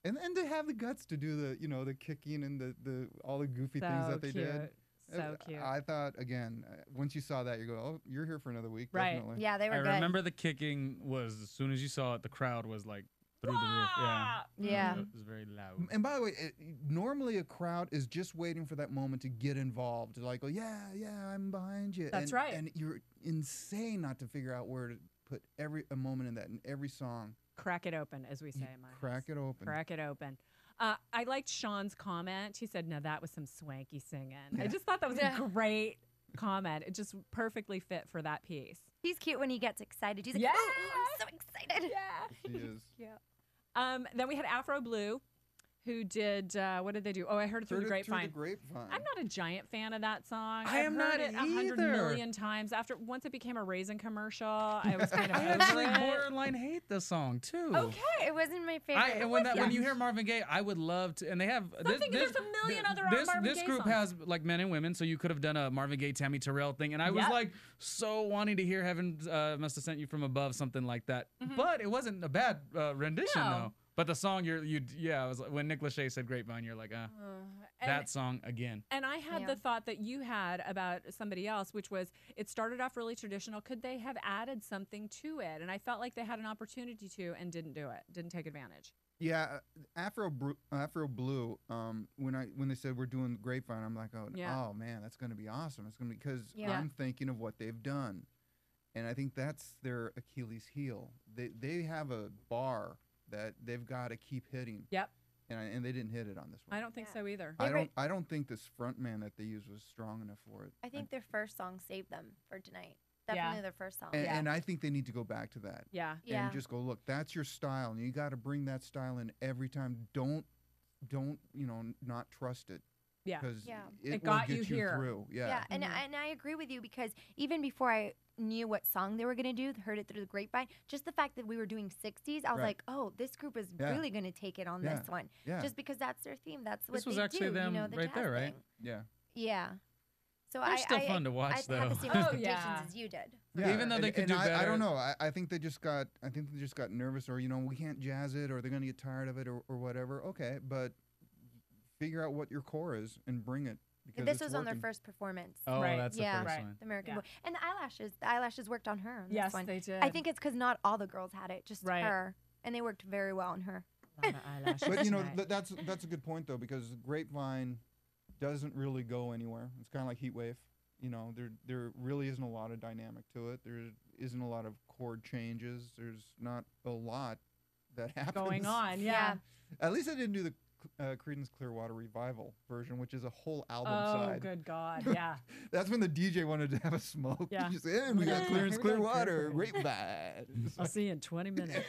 And to have the guts to do the, the kicking and the all the goofy things that they did. So cute. I thought, again, once you saw that, you go, oh, you're here for another week. Right. Definitely. Yeah, they were good. I remember the kicking was, as soon as you saw it, the crowd was like through the roof. Yeah. It was very loud. And by the way, normally a crowd is just waiting for that moment to get involved. To like, go, yeah, I'm behind you. That's right. And you're insane not to figure out where to put a moment in that in every song. Crack it open, as we say in my house. Crack it open. Crack it open. I liked Sean's comment. He said, no, that was some swanky singing. I just thought that was a great comment. It just perfectly fit for that piece. He's cute when he gets excited. He's like, oh, I'm so excited. Yeah. He is. Yeah. Then we had Afro Blue, who did, what did they do? Oh, I heard it through the grapevine. I'm not a giant fan of that song. I am not heard it 100 million times. Once it became a raisin commercial, I was kind of I actually borderline hate the song too. Okay, it wasn't my favorite. When you hear Marvin Gaye, I would love to, and they have. There's a million other Marvin Gaye This group songs. has like men and women, so you could have done a Marvin Gaye, Tammy Terrell thing, and I was like so wanting to hear "Heaven Must Have Sent You from Above," something like that. But it wasn't a bad rendition though. But the song I was like, when Nick Lachey said Grapevine, you're like, that song again. And I had the thought that you had about somebody else, which was it started off really traditional. Could they have added something to it? And I felt like they had an opportunity to and didn't do it, didn't take advantage. Yeah, Afro Blue. When they said we're doing Grapevine, I'm like, oh man, that's gonna be awesome. It's gonna be because I'm thinking of what they've done, and I think that's their Achilles heel. They have a bar that they've got to keep hitting. Yep. And they didn't hit it on this one. I don't think so either. I don't think this front man that they used was strong enough for it. I think their first song saved them for tonight. definitely their first song. And I think they need to go back to that. Yeah. Yeah. And just go, look, that's your style, and you got to bring that style in every time. Don't not trust it. Yeah. Because Yeah. it It will got get you here. through. Yeah. Yeah, and I agree with you because even before I knew what song they were gonna do, heard it through the grapevine, just the fact that we were doing 60s, I was Right. like, oh, this group is Yeah. really gonna take it on Yeah. this one, Yeah. just because that's their theme. That's what This was they actually do. them you know, the right jazz there, right? thing. Yeah. Yeah. So They're still fun to watch, I had the though. same Oh, expectations yeah. as you did. Yeah, Even though they could and do I better. don't know. I think they just got nervous, or we can't jazz it, or they're gonna get tired of it, or whatever. Okay, but figure out what your core is and bring it. Because This it's was on their working. first performance. Oh, Right. that's Yeah. the first Right. one. The American Yeah. Boy. And the eyelashes worked on her on Yes, this one. they did. I think it's because not all the girls had it, just Right. her. And they worked very well on her. A lot of eyelashes But tonight. that's a good point though, because Grapevine doesn't really go anywhere. It's kind of like Heatwave. There really isn't a lot of dynamic to it. There isn't a lot of chord changes. There's not a lot that happens going on. Yeah. At least I didn't do the Creedence Clearwater Revival version, which is a whole album Oh, side. good God. Yeah. That's when the DJ wanted to have a smoke. Yeah. He just said, and we got Creedence We got Clearwater, Clearwater. Grapevine. I'll see you in 20 minutes.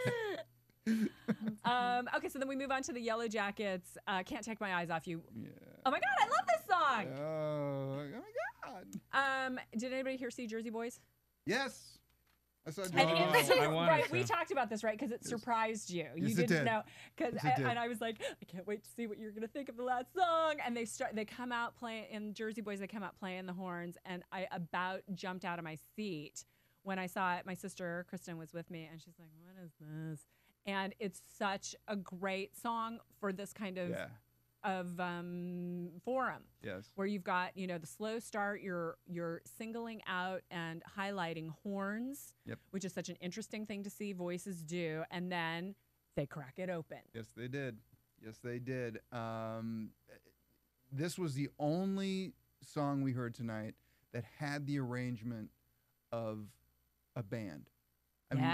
Okay, so then we move on to the Yellow Jackets. Can't Take My Eyes Off You. Yeah. Oh my God, I love this song. Oh my God. Did anybody here see Jersey Boys? Yes. I saw And Jersey it Boys. was I wanted right. We to. talked about this, right? Because it surprised you. You Yes, it didn't did. know. Because Yes, it did. and I was like, I can't wait to see what you're gonna think of the last song. And they come out playing in Jersey Boys. They come out playing the horns, and I about jumped out of my seat when I saw it. My sister Kristen was with me, and she's like, "What is this?" And it's such a great song for this kind of Yeah. forum. Yes. Where you've got, the slow start, you're singling out and highlighting horns, Yep. which is such an interesting thing to see voices do, and then they crack it open. Yes, they did. Yes, they did. This was the only song we heard tonight that had the arrangement of a band. I mean, we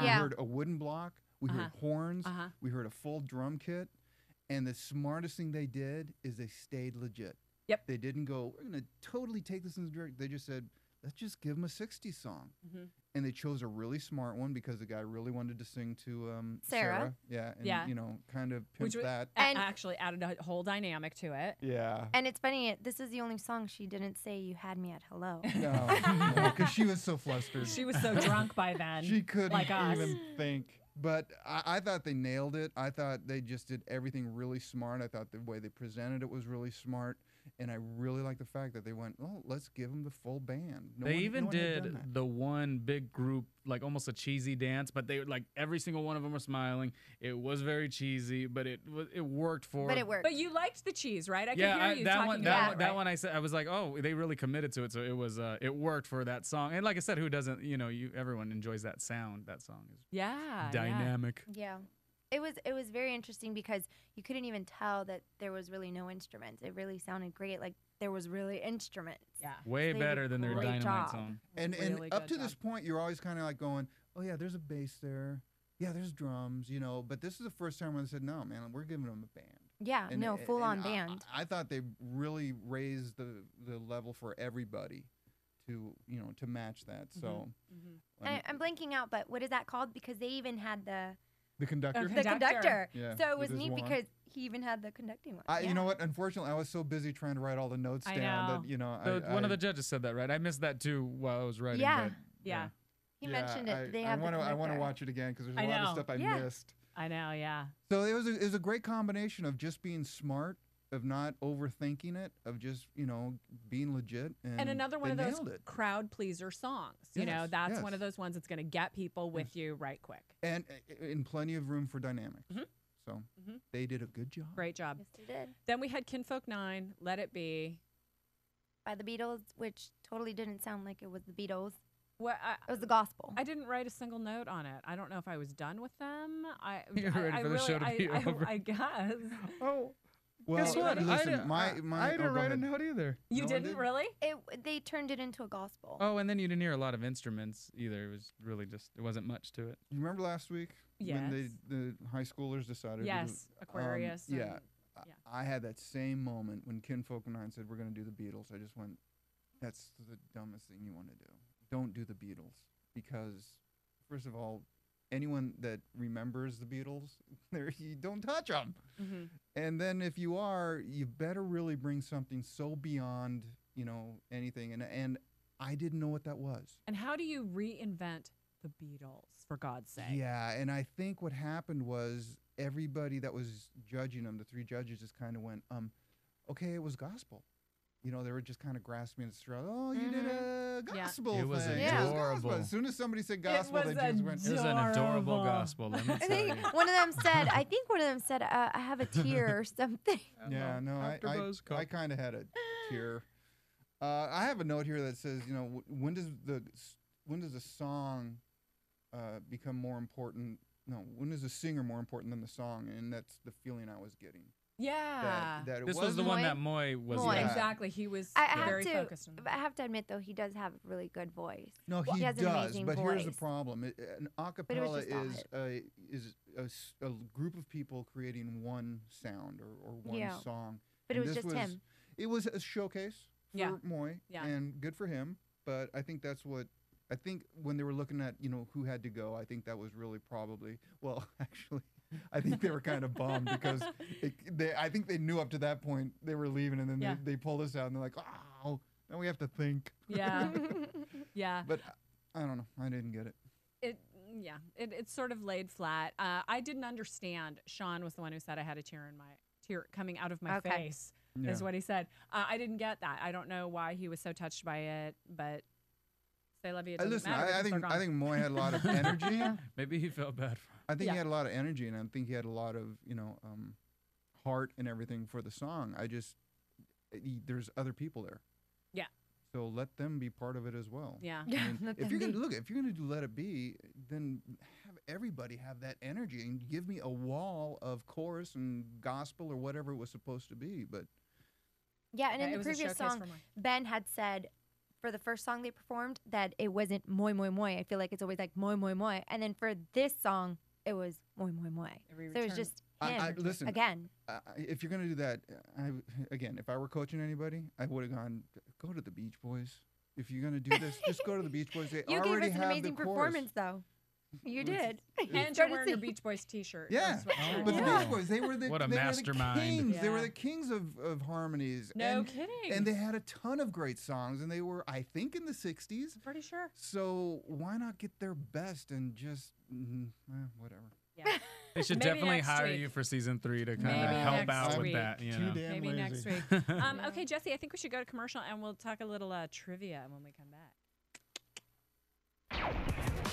Yeah. heard a wooden block, we heard horns, Uh-huh. we heard a full drum kit, and the smartest thing they did is they stayed legit. Yep. They didn't go, we're going to totally take this in the direction. They just said, let's just give them a 60s song. Mhm. And they chose a really smart one because the guy really wanted to sing to Sarah. Yeah. And, Yeah. kind of pimp Which was, that. And- actually added a whole dynamic to it. Yeah. And it's funny, this is the only song she didn't say you had me at hello. No, because she was so flustered. She was so drunk by then. She couldn't like us. even think. But I thought they nailed it. I thought they just did everything really smart. I thought the way they presented it was really smart. And I really like the fact that they went, oh, let's give them the full band. They even no one had done did that. the one big group, like almost a cheesy dance, but they like every single one of them were smiling. It was very cheesy, but it worked for. But it worked. But you liked the cheese, right? I could Yeah, hear you that talking one, about it, that right? one. I said I was like, oh, they really committed to it, so it was. It worked for that song. And like I said, who doesn't? Everyone enjoys that sound. That song is Yeah. dynamic. Yeah. It was very interesting because you couldn't even tell that there was really no instruments. It really sounded great. Like there was really instruments. Yeah. Way They did better than their great Dynamite job. song. And Really up good to this job. point, you're always kind of like going, oh, yeah, there's a bass there. Yeah, there's drums, But this is the first time when they said, no, man, we're giving them a band. Yeah, And- no, full on and band. I thought they really raised the level for everybody to match that. So Mm-hmm. I'm blanking out, but what is that called? Because they even had the conductor. Okay. the conductor. Yeah, So it with was his neat wand. because he even had the conducting one. You know what? Unfortunately, I was so busy trying to write all the notes I down know. that One of the judges said that, right? I missed that too while I was writing. Yeah. But, Yeah. He mentioned it. They I have want to. the I want to conductor. watch it again because there's a I lot of know. stuff I Yeah. missed. I know, yeah. So it was a great combination of just being smart, of not overthinking it, of just being legit, And another one they of those nailed it. crowd pleaser songs. Yes, That's yes. one of those ones that's going to get people with you right quick. And in plenty of room for dynamics. Mhm. So Mhm. they did a good job. Great job. Yes, they did. Then we had Kinfolk 9, Let It Be. By the Beatles, which totally didn't sound like it was the Beatles. What It was the gospel. I didn't write a single note on it. I don't know if I was done with them. You're ready for the show to be over. I guess. Oh, Well, guess what? listen, I oh, didn't go write a ahead. note either. You No one didn't did? really? They turned it into a gospel. Oh, and then you didn't hear a lot of instruments either. It was really there wasn't much to it. You remember last week Yes. when the high schoolers decided? to Yes, do, Aquarius. yeah. and- yeah. I had that same moment when Kinfolk 9 said we're going to do the Beatles. I just went, that's the dumbest thing you want to do. don't do the Beatles because, first of all, anyone that remembers the Beatles, you don't touch them. Mm-hmm. And then if you are, you better really bring something so beyond, anything. And I didn't know what that was. And how do you reinvent the Beatles, for God's sake? Yeah, and I think what happened was everybody that was judging them, the three judges, just kind of went, okay, it was gospel. They were just kind of grasping at straw. Oh, you did a gospel thing. It was It was adorable. gospel. As soon as somebody said gospel, they just went. It was an adorable gospel. Let me I tell think you. one of them said, I have a tear or something. Yeah, no, I kind of had a tear. I have a note here that says, when does the song become more important? No, when is the singer more important than the song? And that's the feeling I was getting. Yeah. That it This was the one that Moy was. Moy. Yeah. Exactly. He was very focused on that. I have to admit, though, he does have a really good voice. No, He has an amazing but here's the voice. problem. An But it was acapella just is a group of people creating one sound or one Yeah. song. But it And was this just him. It was a showcase for Yeah. Moy, Yeah. and good for him. But I think I think when they were looking at, who had to go, I think that was really probably, well, actually, I think they were kind of bummed because I think they knew up to that point they were leaving, and then Yeah. they pulled us out, and they're like, oh, now we have to think. Yeah. Yeah. But I don't know. I didn't get it. It's sort of laid flat. I didn't understand. Sean was the one who said I had a tear coming out of my Okay. face, is what he said. I didn't get that. I don't know why he was so touched by it, but say love you. It doesn't Listen, matter I because they're think gone. Moy had a lot of energy. Maybe he felt bad for I think Yeah. he had a lot of energy, and I think he had a lot of heart and everything for the song. There's other people there. Yeah. So let them be part of it as well. Yeah. I mean, Let if them you're be. gonna do Let It Be, then have everybody have that energy and give me a wall of chorus and gospel or whatever it was supposed to be. But Yeah, and Yeah, in it the was a previous showcase song, for Moy. Ben had said for the first song they performed that it wasn't Moy Moy Moy. I feel like it's always like Moy Moy Moy. And then for this song, it was Moy Moy Moy. Every So it was return. just him listen, again. if you're gonna do that, if I were coaching anybody, I would have gone, go to the Beach Boys. If you're gonna do this, just go to the Beach Boys. They You already gave us an have amazing the chorus. performance, though. You did. And you're started wearing your singing. Beach Boys t-shirt. Yeah, Sweatshirt. but Yeah. the Beach Boys, they were the What a they were the mastermind. kings. They were Yeah. the kings of harmonies. No and, kidding. And they had a ton of great songs, and they were, I think, in the '60s. I'm pretty sure. So why not get their best and just whatever? Yeah. They should Maybe definitely next hire week. you for season 3 to kind Maybe of help next out with week. that. You Too know. damn Maybe next lazy. week. Okay, Jesse, I think we should go to commercial and we'll talk a little trivia when we come back.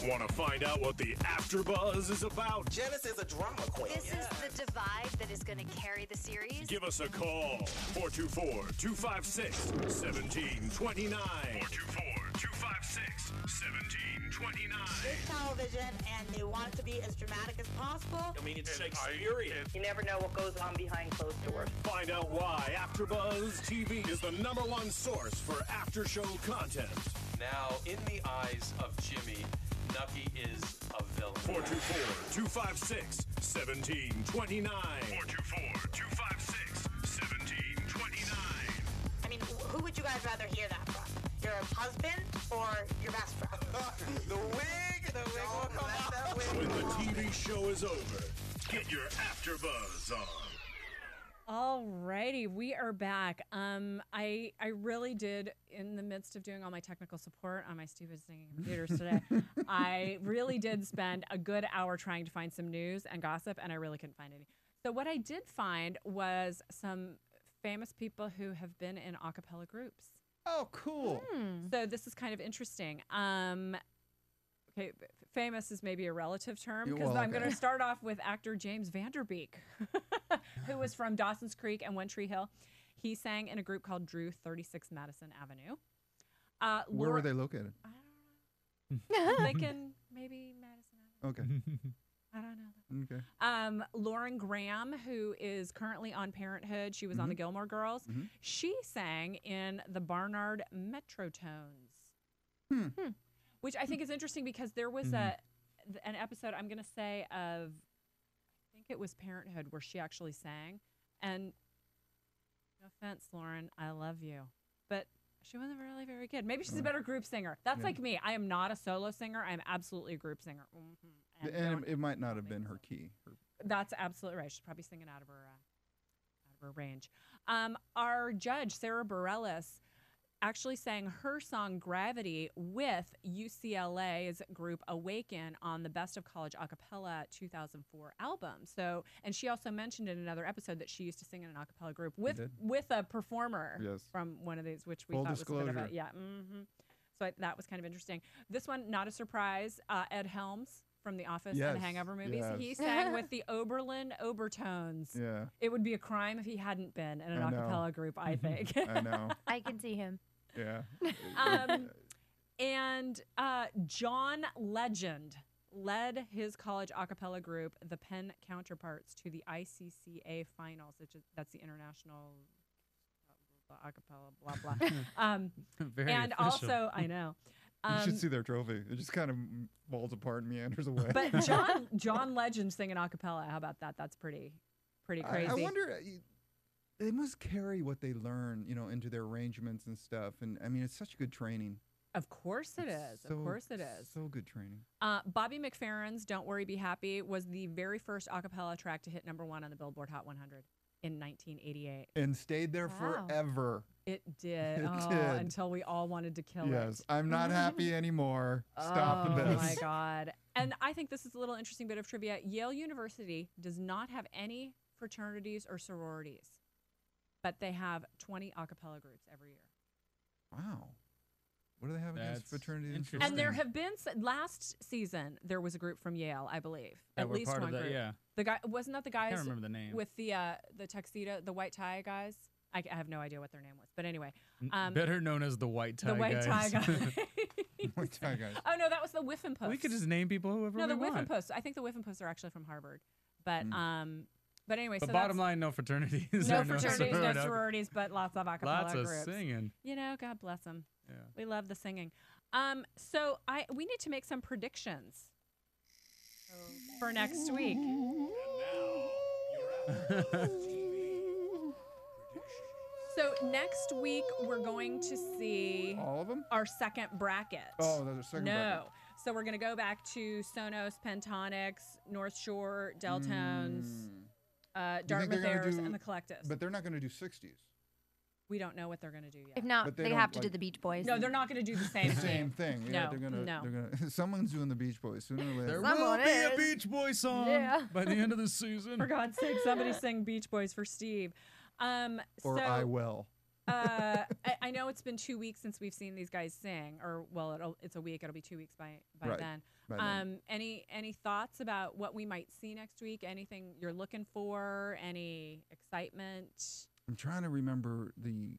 Want to find out what the AfterBuzz is about? Janice is a drama queen. This is the divide that is going to carry the series. Give us a call. 424-256-1729. 424-256-1729. It's television, and they want it to be as dramatic as possible. I mean, it's Shakespearean. You never know what goes on behind closed doors. Find out why AfterBuzz TV is the #1 source for after-show content. Now, in the eyes of Jimmy, Nucky is a villain. 424-256-1729. 424-256-1729. I mean, who would you guys rather hear that from? Your husband or your best friend? The wig will come out. When the TV show is over, get your AfterBuzz on. Alrighty, we are back. I really did, in the midst of doing all my technical support on my stupid singing computers today, I really did spend a good hour trying to find some news and gossip, and I really couldn't find any. So what I did find was some famous people who have been in a cappella groups. Oh, cool. So this is kind of interesting. Okay, famous is maybe a relative term Yeah, because well, I'm okay. going to start off with actor James Vanderbeek, who was from Dawson's Creek and One Tree Hill. He sang in a group called Drew 36 Madison Avenue. Where were they located? I don't know. I'm thinking maybe Madison Avenue. Okay. I don't know. Okay. Lauren Graham, who is currently on Parenthood, she was on the Gilmore Girls. She sang in the Barnard Metrotones. Which I think is interesting because there was an episode, I'm going to say, of, I think it was Parenthood, where she actually sang. And no offense, Lauren, I love you. But She wasn't really very good. Maybe she's a better group singer. That's like me. I am not a solo singer. I'm absolutely a group singer. And it might not have been her key. That's absolutely right. She's probably singing out of her range. Our judge, Sarah Bareilles, actually sang her song Gravity with UCLA's group Awaken on the Best of College Acapella 2004 album. So, and she also mentioned in another episode that she used to sing in an acapella group with a performer from one of these, which we Full thought disclosure. was a bit of a, So that was kind of interesting. This one, not a surprise, Ed Helms from The Office and the Hangover movies. Yes. He sang with the Oberlin Obertones. Yeah. It would be a crime if he hadn't been in an acapella group, I think. I know. I can see him. Yeah. And John Legend led his college a cappella group, the Penn Counterparts, to the ICCA finals. That's the International a cappella, blah, blah. Very and official. also, I know. You should see their trophy. It just kind of falls apart and meanders away. But John Legend singing a cappella, how about that? That's pretty crazy. I wonder... They must carry what they learn, into their arrangements and stuff. And I mean, it's such good training. Of course it is. Of course it is. So good training. Bobby McFerrin's "Don't Worry, Be Happy" was the very first a cappella track to hit #1 on the Billboard Hot 100 in 1988. And stayed there forever. It did. It did. Until we all wanted to kill it. Yes, I'm not happy anymore. Stop the best. Oh my God. And I think this is a little interesting bit of trivia. Yale University does not have any fraternities or sororities, but they have 20 a cappella groups every year. Wow. What do they have against fraternities and And sororities? there have been, last season, there was a group from Yale, I believe. That At were least part one of that, group. yeah. The guy, wasn't that the guys can't remember the name. with the tuxedo, the white tie guys? I have no idea what their name was. But anyway. Better known as the white tie guys. The white tie guys. White tie guys. Oh, no, that was the Whiffin Post. We could just name people whoever No, we the want. Whiffin Post. I think the Whiffin Posts are actually from Harvard. But anyway, But so bottom line, no fraternities. no fraternities, no sororities, but lots of a cappella Lots of groups. singing. God bless them. Yeah. We love the singing. So we need to make some predictions for next week. So next week we're going to see all of them. Our second bracket. Oh, there's a second bracket. So we're going to go back to Sonos, Pentatonics, North Shore, Deltones, Dartmouth Airs, and the Collectives. But they're not going to do 60s. We don't know what they're going to do yet. If not, they have to do the Beach Boys. No, they're not going to do the same thing. Same thing. Yeah, No, they're gonna. no. They're gonna. Someone's doing the Beach Boys sooner or later. There will be a Beach Boy song by the end of the season. For God's sake, somebody sing Beach Boys for Steve. Or I will. I know it's been 2 weeks since we've seen these guys sing, or it's a week. It'll be 2 weeks by Right. then. By then. Any thoughts about what we might see next week? Anything you're looking for? Any excitement? I'm trying to remember the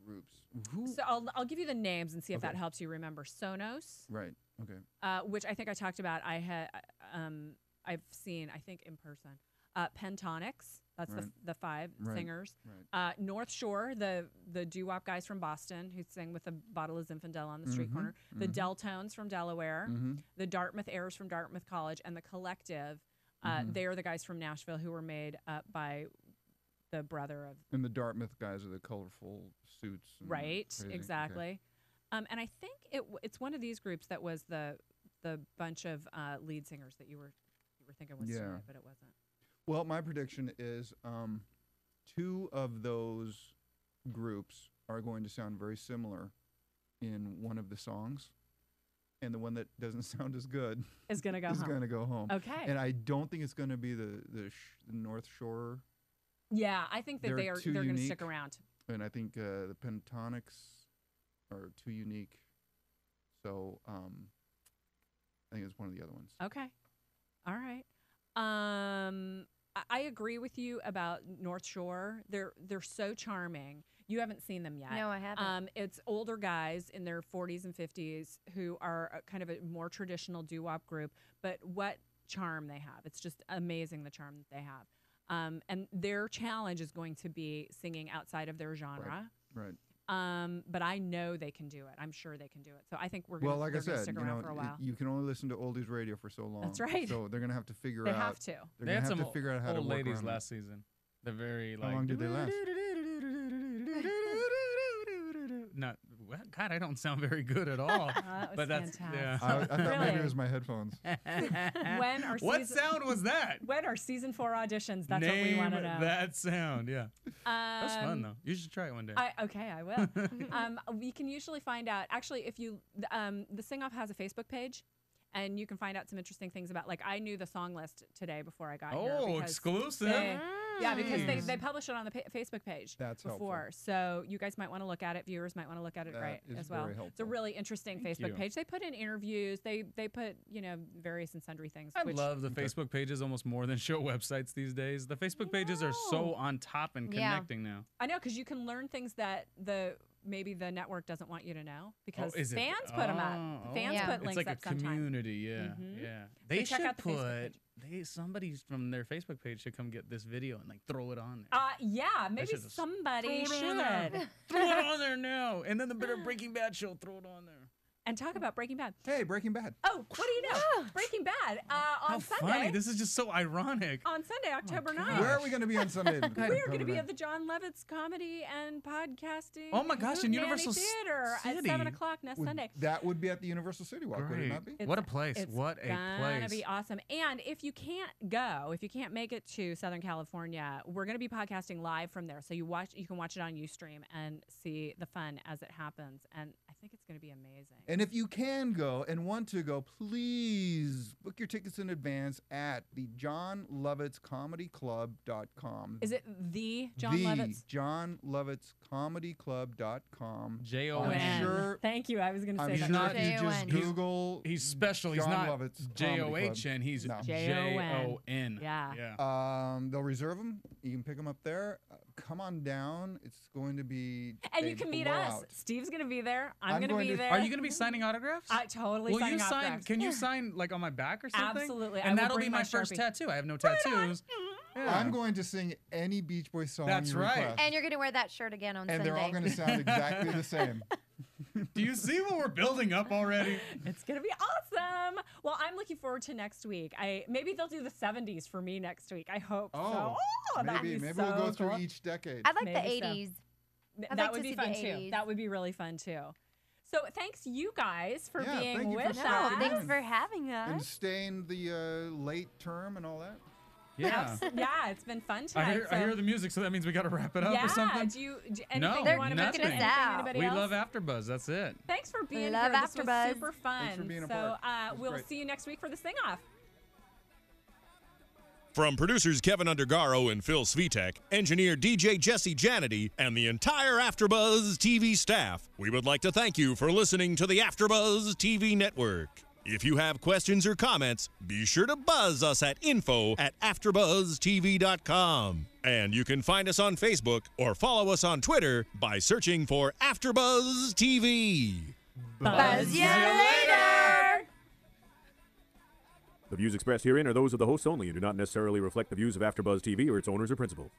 groups. Who? So I'll give you the names and see if that helps you remember. Sonos, Right. Okay. which I think I talked about. I've seen, I think, in person. Pentatonics, that's Right. the five Right. singers. Right. North Shore, the doo-wop guys from Boston who sing with a bottle of Zinfandel on the street corner. The Deltones from Delaware. The Dartmouth Airs from Dartmouth College. And the Collective, they are the guys from Nashville who were made up by the brother of... And the Dartmouth guys are the colorful suits. And Right, crazy. exactly. Okay. And I think it's one of these groups that was the bunch of lead singers that you were thinking was tonight, but it wasn't. Well, my prediction is 2 of those groups are going to sound very similar in one of the songs, and the one that doesn't sound as good is going to go is home. going to go home. Okay. And I don't think it's going to be the North Shore. Yeah, I think that they're going to stick around. And I think the Pentatonics are too unique. So I think it's one of the other ones. Okay. All right. I agree with you about North Shore. They're so charming. You haven't seen them yet. No, I haven't. It's older guys in their 40s and 50s who are kind of a more traditional doo-wop group, but what charm they have. It's just amazing, the charm that they have. And their challenge is going to be singing outside of their genre. Right. But I know they can do it. I'm sure they can do it. So I think we're Well, going like I to said, stick around for a while. you can only listen to oldies radio for so long. That's right. So they're going to have to figure They out. have to. They're They going had to have some to figure out how to old work ladies around last season. They're very How long did they last? not. God, I don't sound very good at all. That was but that's fantastic. yeah. I thought maybe it was my headphones. What sound was that? When are season 4 auditions? That's Name what we want to know. that sound. Yeah. That's fun though. You should try it one day. Okay, I will. We can usually find out. Actually, if you the Sing Off has a Facebook page. And you can find out some interesting things about, like, I knew the song list today before I got here. Oh, exclusive. Yeah, because they publish it on the Facebook page. That's before. So you guys might want to look at it. Viewers might want to look at it as well. It's a really interesting Facebook page. They put in interviews. They put, various and sundry things. I love the Facebook pages almost more than show websites these days. The Facebook pages are so on top and connecting now. I know, because you can learn things that maybe the network doesn't want you to know, because fans put them up. Fans put links up sometimes. It's like a community, yeah. They check should out the Facebook put somebody from their Facebook page should come get this video and like throw it on there. Yeah, maybe somebody should. Throw it on there now. And then the better Breaking Bad show, throw it on there. And talk about Breaking Bad. Hey, Breaking Bad. Oh, what do you know? Breaking Bad on Sunday. Funny. This is just so ironic. On Sunday, October 9th. Where are we going to be on Sunday? We are going to be at the John Levitt's Comedy and Podcasting. Oh my gosh, in Universal Theater City. at 7 o'clock next Sunday. That would be at the Universal City Walk, would it not be? What a place. What a place. It's going to be awesome. And if you can't go, if you can't make it to Southern California, we're going to be podcasting live from there. So you can watch it on Ustream and see the fun as it happens. And I think it's going to be amazing. And if you can go and want to go, please book your tickets in advance at the JohnLevittsComedyClub.com. Is it the John Levitt's? JohnLevittsComedyClub.com. Jon. I'm sure. Thank you. I was going to say I'm that. sure if you just Google. He's special. He's John not Levitt's Comedy JOHN. He's Club. JON. Yeah. They'll reserve them. You can pick them up there. Come on down. It's going to be. And you can meet us. Steve's going to be there. I'm going to be there. Are you going to be signing autographs? I totally signing autographs. Can you sign like on my back or something? Absolutely. And that'll be my first tattoo. I have no tattoos. Yeah. I'm going to sing any Beach Boys song. That's you right. request. And you're going to wear that shirt again on Sunday. And they're all going to sound exactly the same. Do you see what we're building up already? It's going to be awesome. Well, I'm looking forward to next week. Maybe they'll do the 70s for me next week. I hope so. Oh, maybe we'll go through each decade. I like the 80s. That would be fun too. That would be really fun too. So thanks you guys for being with us. Thanks for having us. And staying the late term and all that. Yeah. Yeah, it's been fun tonight. I hear the music, so that means we got to wrap it up or something. Do you anything you want to mention? We love AfterBuzz. That's it. Thanks for being here. This was super fun. Thanks for being a part. So we'll see you next week for the sing-off. From producers Kevin Undergaro and Phil Svitek, engineer DJ Jesse Janity, and the entire AfterBuzz TV staff, we would like to thank you for listening to the AfterBuzz TV network. If you have questions or comments, be sure to buzz us at info@AfterBuzzTV.com. And you can find us on Facebook or follow us on Twitter by searching for AfterBuzz TV. Buzz you later! The views expressed herein are those of the hosts only and do not necessarily reflect the views of AfterBuzz TV or its owners or principals.